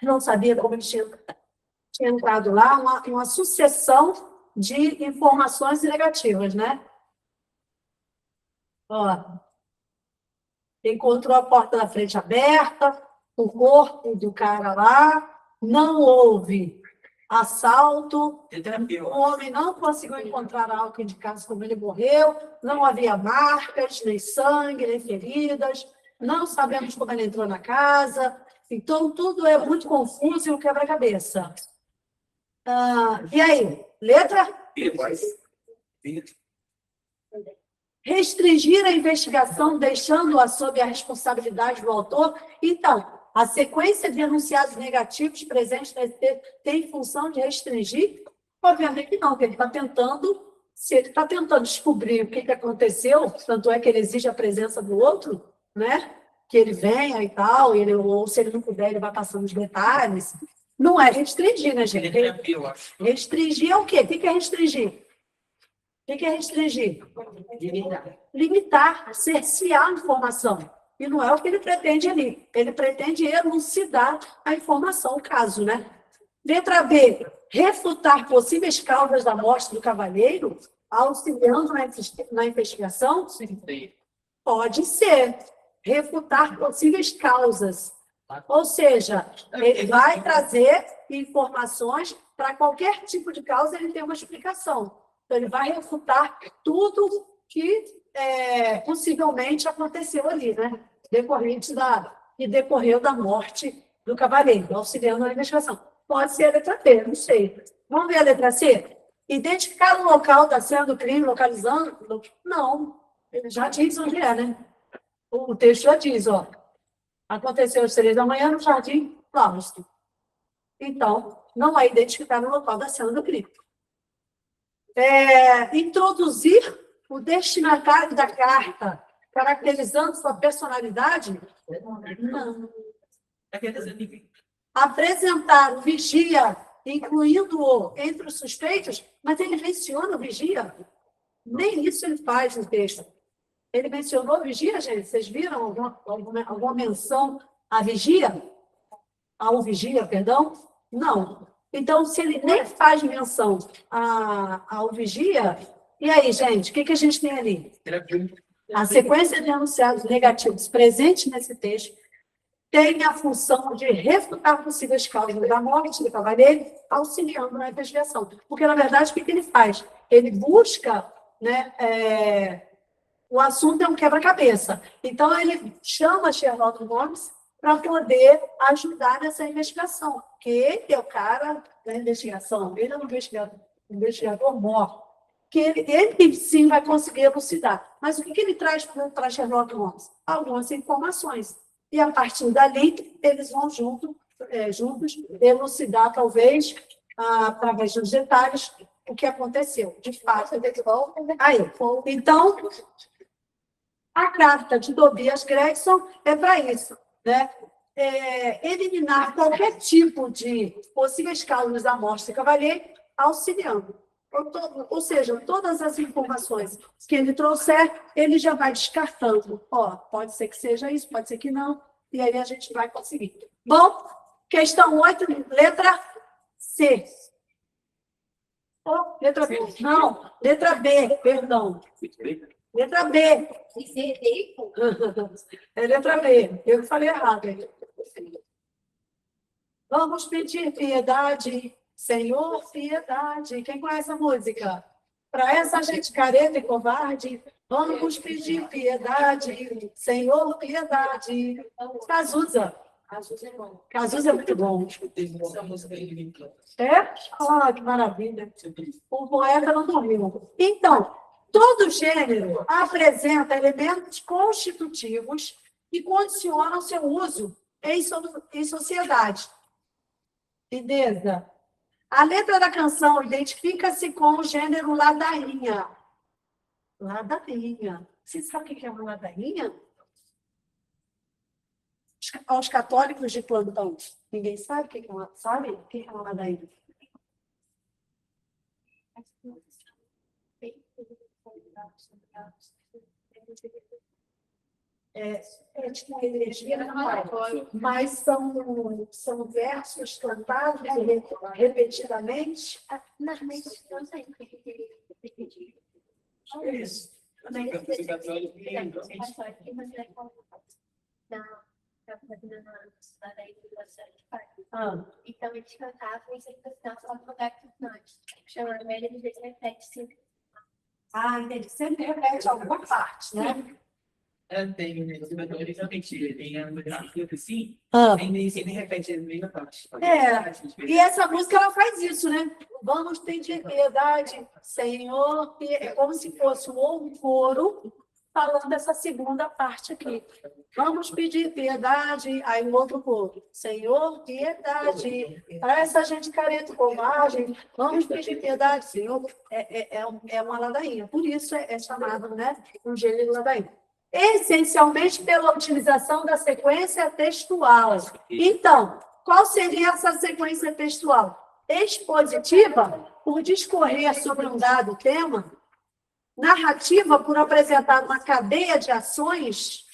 não sabia como ele tinha entrado lá, uma sucessão de informações negativas, né? Ó, encontrou a porta da frente aberta, o corpo do cara lá, não houve assalto, o homem não conseguiu encontrar algo que indicasse como ele morreu, não havia marcas, nem sangue, nem feridas, não sabemos como ele entrou na casa, então tudo é muito confuso e um quebra-cabeça. E aí, letra? Restringir a investigação, deixando-a sob a responsabilidade do autor. Então, a sequência de enunciados negativos presentes nesse texto tem função de restringir? Obviamente que não, porque ele está tentando, se ele está tentando descobrir o que aconteceu, tanto é que ele exige a presença do outro, né? Que ele venha e tal, ou se ele não puder, ele vai passando os detalhes. Não é restringir, né, gente? Restringir é o quê? O que é restringir? O que é restringir? Limitar, cercear a informação. E não é o que ele pretende ali. Ele pretende elucidar a informação, o caso, né? Letra B, refutar possíveis causas da morte do cavalheiro, auxiliando na investigação? Sim. Pode ser. Refutar possíveis causas. Ou seja, ele vai trazer informações para qualquer tipo de causa, ele tem uma explicação. Então, ele vai refutar tudo que possivelmente aconteceu ali, né? Decorreu da morte do cavaleiro, auxiliando na investigação. Pode ser a letra B, não sei. Vamos ver a letra C? Identificar o local da cena do crime, localizando? Não, ele já diz onde é, né? O texto já diz, ó. Aconteceu às 3 da manhã no Jardim Fausto. Então, não é identificar o local da cena do crime. Introduzir o destinatário da carta, caracterizando sua personalidade? Não. Apresentar o vigia, incluindo-o entre os suspeitos, mas ele menciona o vigia? Nem isso ele faz no texto. Ele mencionou o vigia, gente? Vocês viram alguma menção à vigia? Ao vigia, perdão? Não. Então, se ele nem faz menção ao vigia, e aí, gente, o que a gente tem ali? A sequência de enunciados negativos presente nesse texto tem a função de refutar possíveis causas da morte do cavaleiro, auxiliando na investigação. Porque, na verdade, o que ele faz? Ele busca, né, o assunto é um quebra-cabeça. Então, ele chama Sherlock Holmes para poder ajudar nessa investigação. Porque ele é o cara da investigação, ele é um investigador mor. Que ele sim vai conseguir elucidar. Mas o que ele traz para Sherlock Holmes? Algumas informações. E, a partir dali, eles vão juntos elucidar, talvez, através dos detalhes, o que aconteceu. De fato, aí. Então, a carta de Tobias Gregson é para isso, né? Eliminar qualquer tipo de possíveis causas da morte do cavaleiro, auxiliando. Ou seja, todas as informações que ele trouxer, ele já vai descartando. Pode ser que seja isso, pode ser que não, e aí a gente vai conseguir. Bom, questão 8, letra C. Letra B. Não, letra B, perdão. Letra B. É letra B. Eu falei errado. Vamos pedir piedade, Senhor, piedade. Quem conhece a música? Para essa gente careta e covarde, vamos pedir piedade, Senhor, piedade. Cazuza. Cazuza é muito bom. Que maravilha. O poeta não dormiu. Então, todo gênero apresenta elementos constitutivos que condicionam seu uso em sociedade. Beleza? A letra da canção identifica-se com o gênero ladainha. Ladainha. Você sabe o que é uma ladainha? Aos católicos de plantão. Ninguém sabe o que é uma ladainha? É tipo uma energia, mas são versos cantados repetidamente. Isso. Então, eles cantavam e sempre cantavam no lugar dos nós. Chamando ele, eles repetem sempre. Entendi. Sempre repete alguma parte, né? Tem jogadores realmente, tem a música assim, sempre repete a mesma parte. E essa música, ela faz isso, né? Vamos pedir piedade, Senhor, é como se fosse um coro falando dessa segunda parte aqui. Vamos pedir piedade, aí o outro coro, Senhor, piedade, para essa gente careta com margem, vamos pedir piedade, Senhor. É uma ladainha, por isso é chamado, né, um gênero ladainha. Essencialmente pela utilização da sequência textual. Então, qual seria essa sequência textual? Expositiva, por discorrer sobre um dado tema, narrativa, por apresentar uma cadeia de ações,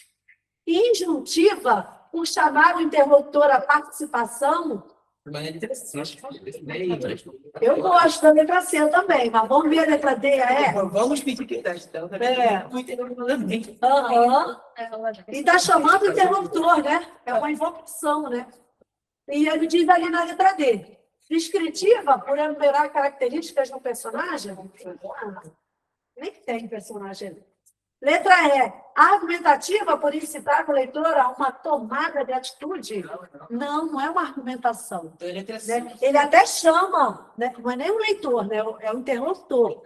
injuntiva, por chamar o interlocutor à participação. Mas é interessante. Eu gosto da letra C também, mas vamos ver a letra D, Vamos pedir piedade, então. Muito interrompidamente. E está chamando o interlocutor, né? É uma invocação, né? E ele diz ali na letra D. Descritiva, por enumerar características do personagem. Nem tem personagem. Letra E. Argumentativa, por incitar o leitor a uma tomada de atitude. Não é uma argumentação. Ele até chama, né? Não é nem o leitor, né? É o interlocutor.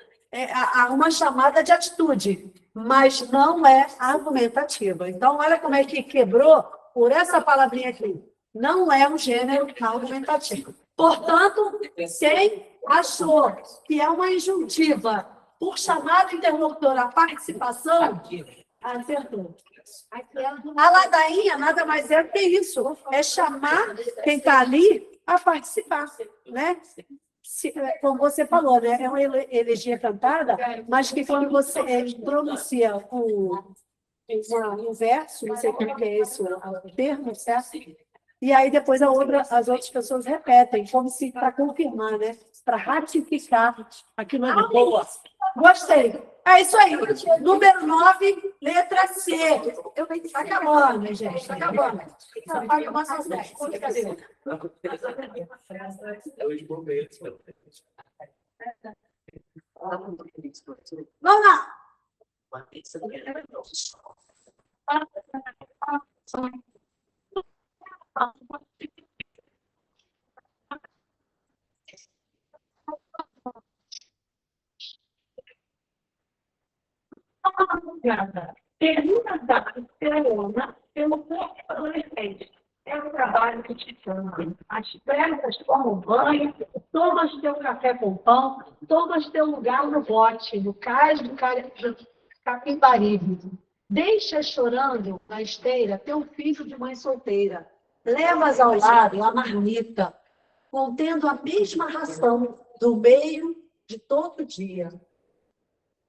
Há uma chamada de atitude, mas não é argumentativa. Então, olha como é que quebrou por essa palavrinha aqui. Não é um gênero argumentativo. Portanto, quem achou que é uma injuntiva por chamar o interlocutor à participação, acertou. A ladainha nada mais é que isso. É chamar quem está ali a participar, né? Como você falou, né? É uma elegia cantada, mas que quando você pronuncia um verso, não sei o que é esse o termo, certo? E aí depois as outras pessoas repetem, como se para confirmar, né? Para ratificar aquilo ali. Boa. Gostei. É isso aí. Número 9, letra C. Está acabando, minha gente. Está acabando. Não, vai tomar suas 10. Vamos lá. Pergunta da Serona pelo corpo adolescente. É um trabalho que te chama. As pressas tomam banho, tomas teu café com pão, tomas teu lugar no bote, no cais do Capibaribe. Deixa chorando na esteira teu filho de mãe solteira. Levas ao lado a marmita, contendo a mesma ração do meio de todo dia.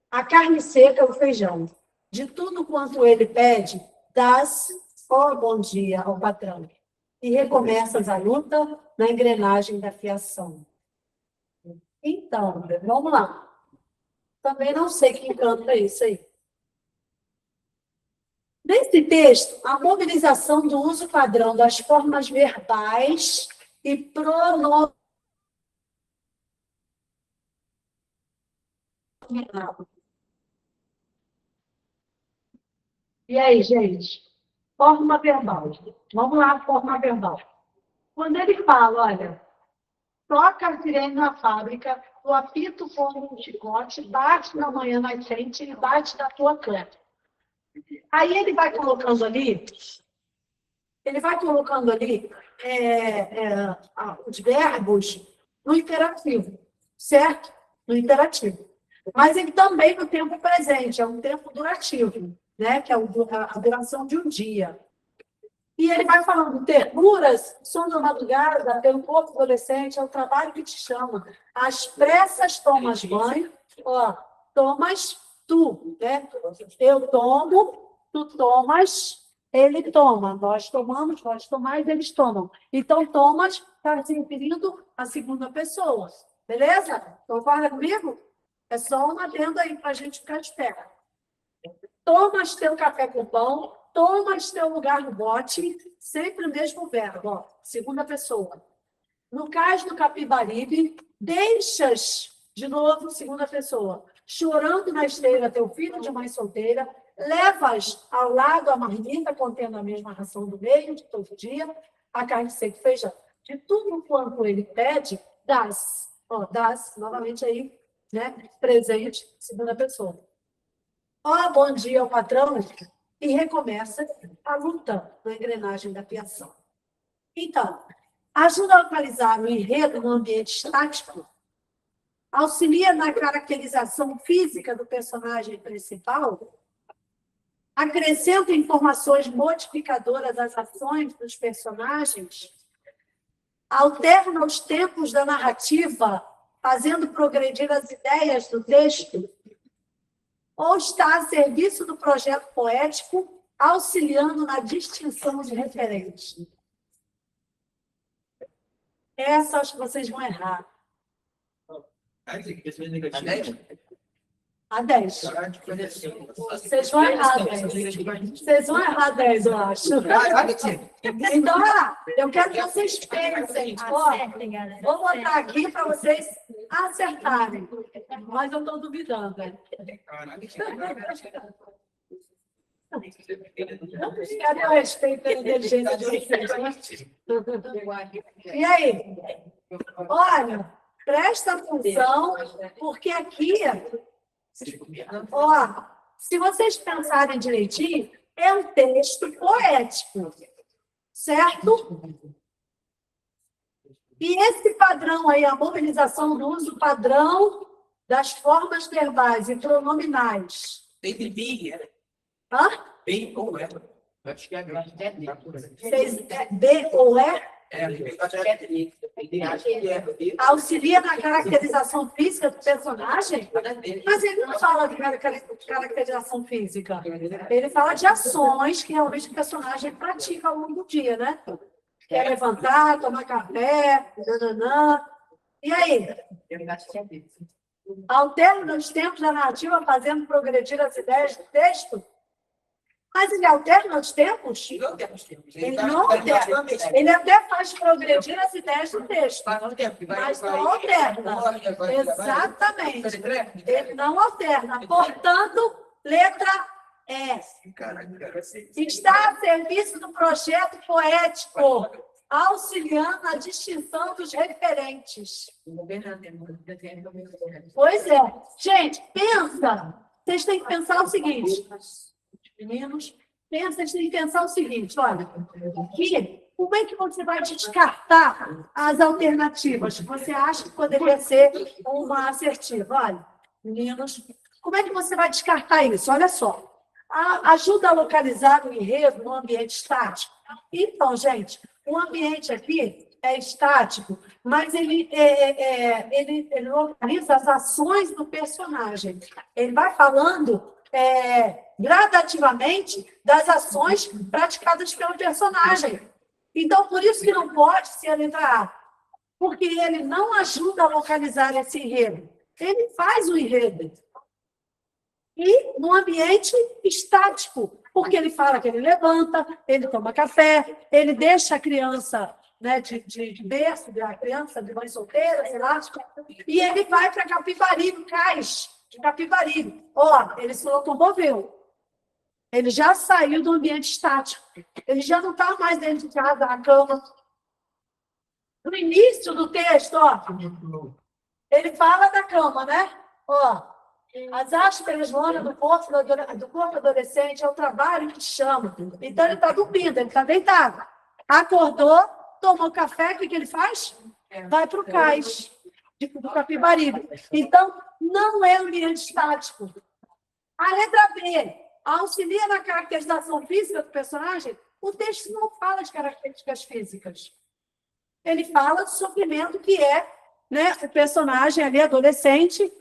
A carne seca, o feijão. De tudo quanto ele pede, dás bom dia ao patrão. E recomeças a luta na engrenagem da fiação. Então, vamos lá. Também não sei que encanto é isso aí. Nesse texto, a mobilização do uso padrão das formas verbais e pronominais. E aí, gente? Forma verbal. Vamos lá, forma verbal. Quando ele fala, olha, toca a sirene na fábrica, o apito como um chicote, bate na manhã nascente e bate na tua cama. Aí ele vai colocando ali, os verbos no imperativo, certo? No imperativo. Mas ele também no tempo presente, é um tempo durativo, né? Que é a duração de um dia. E ele vai falando, ternuras, som da madrugada, pelo corpo adolescente, é o trabalho que te chama. Às pressas tomas banho, ó, tomas tu, né? Eu tomo, tu tomas, ele toma. Nós tomamos, vós tomais, eles tomam. Então, tomas está se referindo à segunda pessoa. Beleza? Concorda comigo? É só um adendo aí para a gente ficar de pé. Tomas teu café com pão, tomas teu lugar no bote, sempre o mesmo verbo, ó, segunda pessoa. No caso do Capibaribe, deixas, de novo, segunda pessoa, chorando na esteira teu filho de mãe solteira, levas ao lado a marmita contendo a mesma ração do meio de todo dia, a carne seca e feijão. De tudo quanto ele pede, dás. Ó, dás, novamente aí, né? Presente, segunda pessoa. Ó, bom dia ao patrão, e recomeça a luta na engrenagem da criação. Então, ajuda a localizar o enredo no ambiente estático, auxilia na caracterização física do personagem principal, acrescenta informações modificadoras às ações dos personagens, alterna os tempos da narrativa, fazendo progredir as ideias do texto, ou está a serviço do projeto poético, auxiliando na distinção de referentes. Essa acho que vocês vão errar. A 10. Vocês vão errar 10. Vocês vão errar 10, eu acho. Então, olha lá. Eu quero que vocês pensem. Ó, vou botar aqui para vocês acertarem. Mas eu estou duvidando. Cadê o respeito pela inteligência de vocês? E aí? Olha, presta atenção, porque aqui, ó, se vocês pensarem direitinho, é um texto poético, certo? E esse padrão aí, a mobilização do uso padrão das formas verbais e pronominais. Hã? B ou E. B ou E? Auxilia na caracterização física do personagem? Mas ele não fala de caracterização física. Ele fala de ações que realmente o personagem pratica ao longo do dia, né? Quer levantar, tomar café, nananã. E aí? Alterna os tempos da narrativa, fazendo progredir as ideias do texto? Mas ele alterna os tempos? Ele não alterna. Ele até faz progredir as ideias do texto, mas não alterna. Exatamente. Ele não alterna. Portanto, letra E. Está a serviço do projeto poético, auxiliando a distinção dos referentes. Pois é. Gente, pensa. Vocês têm que pensar o seguinte. Meninos, vocês têm que pensar o seguinte, olha, aqui, como é que você vai descartar as alternativas que você acha que poderia ser uma assertiva? Olha, meninos, como é que você vai descartar isso? Olha só, ajuda a localizar o enredo no ambiente estático. Então, gente, o ambiente aqui é estático, mas ele localiza as ações do personagem. Ele vai falando gradativamente das ações praticadas pelo personagem. Então, por isso que não pode ser a letra A, porque ele não ajuda a localizar esse enredo. Ele faz o enredo. E no ambiente estático, porque ele fala que ele levanta, ele toma café, ele deixa a criança, né, de berço, a criança de mãe solteira, sei lá, e ele vai para Capibaribe, no cais de Capibaribe. Ó, ele se locomoveu. Ele já saiu do ambiente estático. Ele já não está mais dentro de casa, na cama. No início do texto, ó, ele fala da cama, né? Ó, as ásperas lonas do corpo adolescente é o trabalho que te chama. Então, ele está dormindo, ele está deitado. Acordou, tomou café, o que ele faz? Vai para o cais do Capibaribe. Então, não é ambiente estático. A letra B auxilia na caracterização física do personagem. O texto não fala de características físicas. Ele fala do sofrimento que é, né, o personagem ali, adolescente,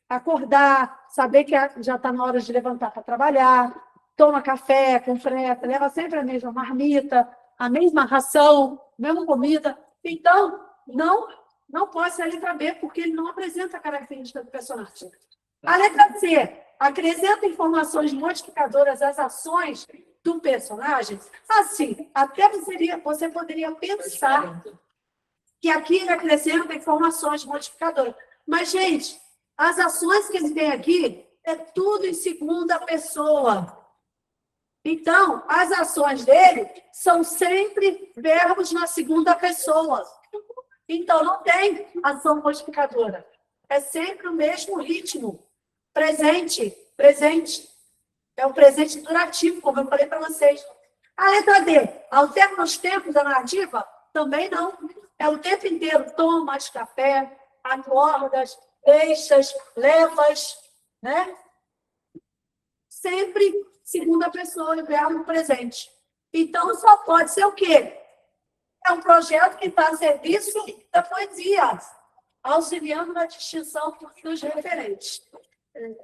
acordar, saber que já está na hora de levantar para trabalhar, toma café com freta, leva sempre a mesma marmita, a mesma ração, a mesma comida. Então, não pode ser a letra B, porque ele não apresenta a característica do personagem. A letra C acrescenta informações modificadoras às ações do personagem. Assim, até você poderia pensar que aqui ele acrescenta informações modificadoras. Mas, gente, as ações que ele tem aqui é tudo em segunda pessoa. Então, as ações dele são sempre verbos na segunda pessoa. Então, não tem ação modificadora. É sempre o mesmo ritmo. Presente. É um presente durativo, como eu falei para vocês. A letra D, alterna os tempos da narrativa? Também não. É o tempo inteiro. Tomas café, acordas, deixas, levas, né? Sempre segunda pessoa, verbo presente. Então, só pode ser o quê? É um projeto que está a serviço da poesia, auxiliando na distinção dos referentes.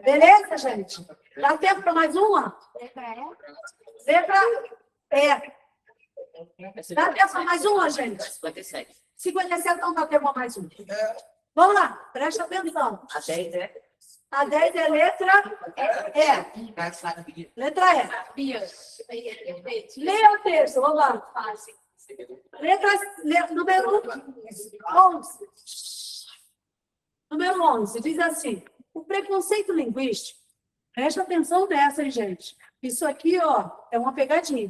Beleza, gente? Dá tempo para mais uma? Letra E. Dá tempo para mais uma, gente? 57. 57, então dá tempo para mais uma. Vamos lá, presta atenção. A 10 é. A 10 é letra E. Letra E. Leia o texto, vamos lá. Letra número 11. Número 11, diz assim: o preconceito linguístico, presta atenção nessa, hein, gente? Isso aqui, ó, é uma pegadinha.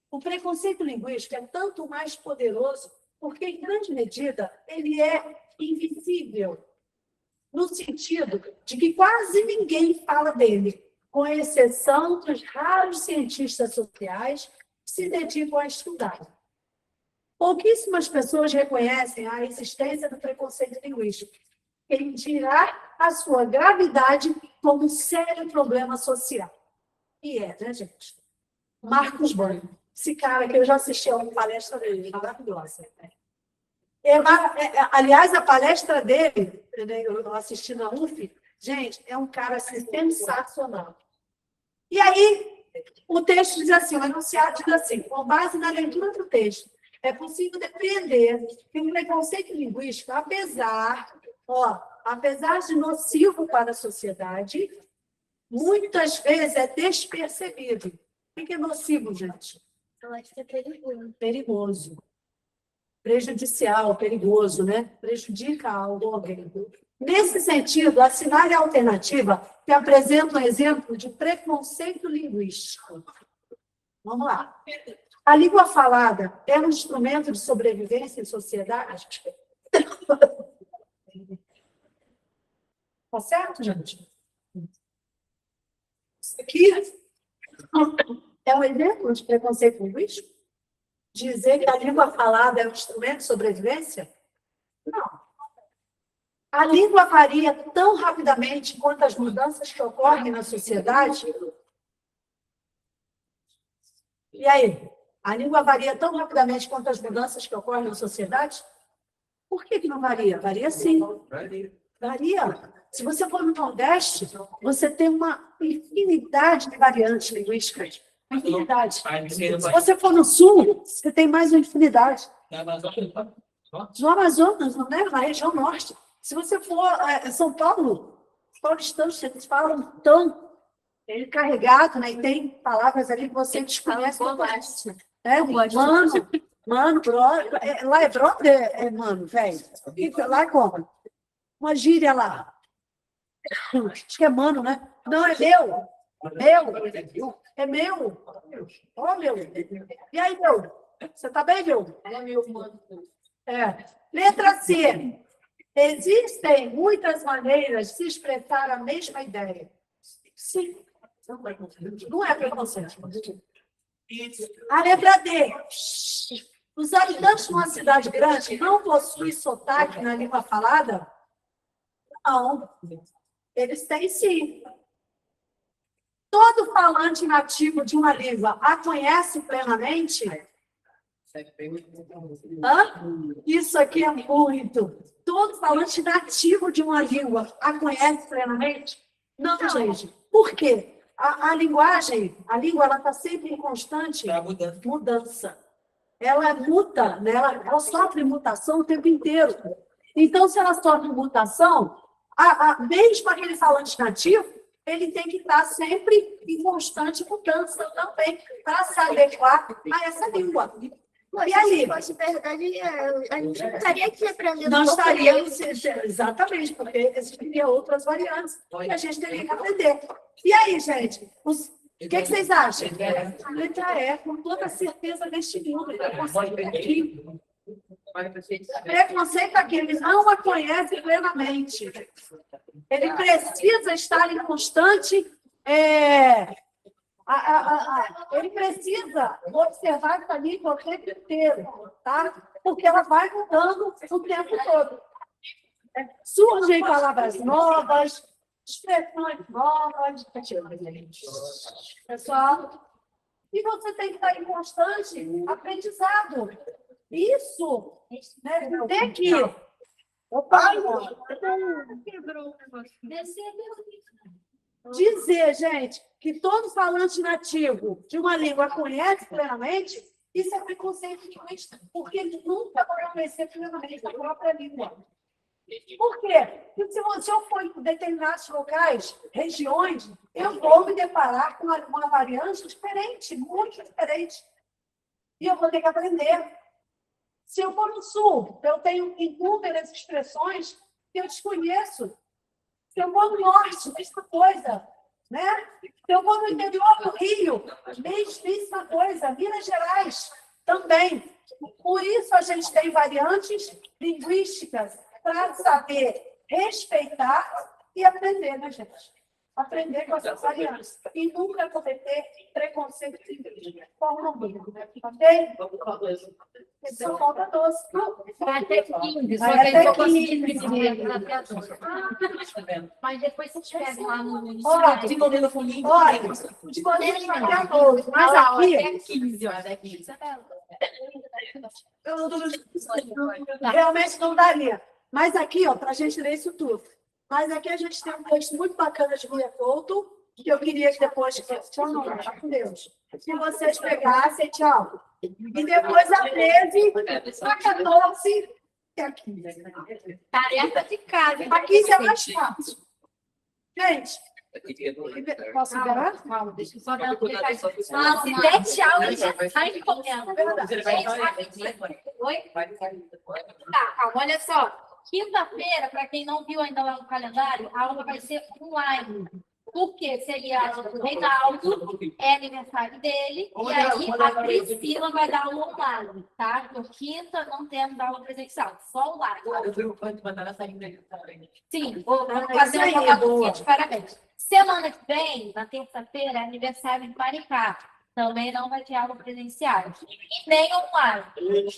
O preconceito linguístico é tanto mais poderoso porque, em grande medida, ele é invisível, no sentido de que quase ninguém fala dele, com exceção dos raros cientistas sociais que se dedicam a estudar. Pouquíssimas pessoas reconhecem a existência do preconceito linguístico, quem dirá a sua gravidade como um sério problema social. E né, gente? Marcos Banho. Esse cara que eu já assisti a uma palestra dele, maravilhosa. Aliás, a palestra dele, eu assisti na UF, gente, é um cara assim, sensacional. E aí, o texto diz assim, o enunciado diz assim: com base na leitura do texto, é possível depreender que o preconceito linguístico, apesar de nocivo para a sociedade, muitas vezes é despercebido. O que é nocivo, gente? Eu acho que é perigoso. Perigoso. Prejudicial, perigoso, né? Prejudica alguém. Nesse sentido, assinale a alternativa que apresenta um exemplo de preconceito linguístico. Vamos lá. A língua falada é um instrumento de sobrevivência em sociedade? Tá certo, gente? Isso aqui é um exemplo de preconceito linguístico? Dizer que a língua falada é um instrumento de sobrevivência? Não. A língua varia tão rapidamente quanto as mudanças que ocorrem na sociedade. E aí? A língua varia tão rapidamente quanto as mudanças que ocorrem na sociedade? Por que não varia? Varia sim. Varia. Se você for no Nordeste, você tem uma infinidade de variantes linguísticas. Uma infinidade. Se você for no Sul, você tem mais uma infinidade. No Amazonas, na região Norte. Se você for em São Paulo, os paulistanos, eles falam tão carregado, né? E tem palavras ali que você desconhece. Mano, brother. Lá é brother, mano, velho. Lá é como? Uma gíria lá. Acho que é mano, né? Não, é meu. É meu. Ó, meu. E aí, meu? Você tá bem, meu? É meu, mano. Letra C. Existem muitas maneiras de se expressar a mesma ideia. Sim. Não é preconceito. A letra D. Os habitantes de uma cidade grande não possuem sotaque na língua falada? Não, eles têm sim. Todo falante nativo de uma língua a conhece plenamente? Hã? Isso aqui é muito. Todo falante nativo de uma língua a conhece plenamente? Não, gente. Por quê? A linguagem, a língua, ela está sempre em constante mudança. Ela muta, né? Ela sofre mutação o tempo inteiro. Então, se ela sofre mutação, mesmo aquele falante nativo, ele tem que estar sempre em constante mudança também, para se adequar a essa língua. E aí? Se fosse verdade, a gente não estaria aqui aprendendo. Não estaríamos, exatamente, porque existiriam outras variantes que a gente teria que aprender. E aí, gente? O que vocês acham? A letra E, com toda certeza, deste mundo. Preconceito aqui, ele não a conhece plenamente. Ele precisa estar em constante. Ele precisa observar essa língua o tempo inteiro, tá? Porque ela vai mudando o tempo todo. Surgem palavras novas, expressões novas. Pessoal, e você tem que estar em constante aprendizado. Isso, né? Tem que. Opa! Dizer, gente, que todo falante nativo de uma língua conhece plenamente, isso é preconceito linguístico, porque ele nunca vai conhecer plenamente a própria língua. Por quê? Porque se eu for em determinados locais, regiões, eu vou me deparar com uma variante diferente, muito diferente. E eu vou ter que aprender. Se eu for no Sul, eu tenho inúmeras expressões que eu desconheço. Se eu vou no Norte, mesma coisa. Né? Se eu vou no interior do Rio, mesma coisa. Minas Gerais, também. Por isso, a gente tem variantes linguísticas para saber respeitar e aprender, né, gente? Aprender com essas variantes. E nunca cometer preconceito linguístico. Ok? São falta doce. Vai até 15, só Vai que aí até eu consegui 15. primeiro até a 12. Mas depois você pega lá no Olha, de colher até a 12. Mas aqui, até 15, olha, até 15. realmente não daria. Mas aqui, ó, para a gente ler isso tudo. Mas aqui a gente tem um texto muito bacana de Julia Couto, que eu queria que depois... Tá com Deus. Se vocês pegassem, tchau. E depois a 13, a 14 e a 15. Tarefa de casa. A 15 é mais fácil. Gente, posso liberar? Calma, deixa eu só dar um recado. Se der tchau, a gente sai correndo. Gente, rapidinho. Oi? Tá, calma, olha só. Quinta-feira, para quem não viu ainda lá no calendário, a aula vai ser online. Porque seria a aula do Reinaldo, é aniversário dele, e aí a Priscila vai dar aula online, tá? Por quinta não temos aula presencial, só online. Sim, vou fazer uma fotinha de parabéns. Semana que vem, na terça-feira, é aniversário de Maricá. Também não vai ter aula presencial. E nem online,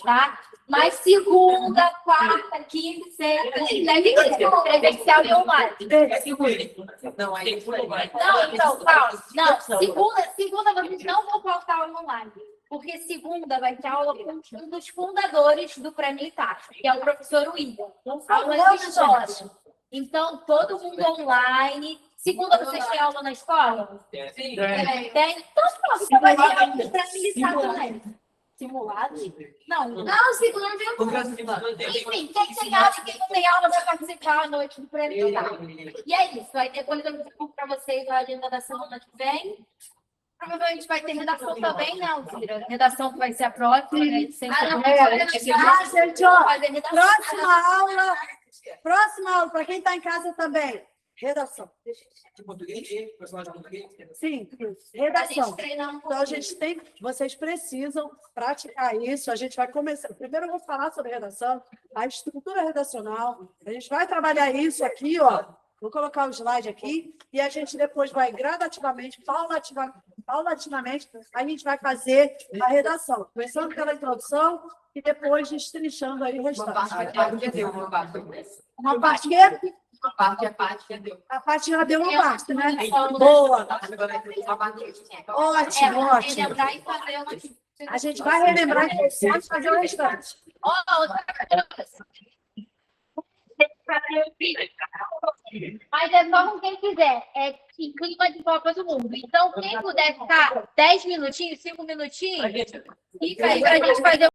tá? Mas segunda, quarta, quinta, sexta, deve ter presencial e online. Não, então, calma. Não, segunda vocês não vão faltar aula online. Porque segunda vai ter aula com um dos fundadores do Prêmio Itácio, que é o professor William. Aula de história. Então, todo mundo online. Segunda, vocês têm aula na escola? Sim. Tem? Então, você vai ter aula para militar também. Simulado? Não, segunda não. Enfim, quem tem aula e quem não tem aula vai participar à noite do prêmio. E é isso. Aí depois eu divulgo para vocês a agenda da semana que vem. Provavelmente vai ter redação também, né, Alzira? Redação que vai ser a próxima, né? Gente, ó, próxima aula, para quem está em casa também. Redação. De português, personagem de português. Sim, redação. Então, a gente tem, vocês precisam praticar isso. A gente vai começar. Primeiro, eu vou falar sobre redação, a estrutura redacional. A gente vai trabalhar isso aqui, ó. Vou colocar o slide aqui e a gente depois vai gradativamente, paulatinamente, a gente vai fazer a redação. Começando pela introdução e depois destrinchando aí o restante. Uma parte que A parte já deu. A parte já deu uma parte, né? Então, Boa. Agora é só bater. Ótimo, ótimo. relembrar e fazer uma... A gente vai relembrar e pode fazer o restante. Ó, outra coisa. Mas é só com quem quiser. É em clima de Copa do Mundo. Então, quem puder ficar 10 minutinhos, 5 minutinhos, fica aí pra gente fazer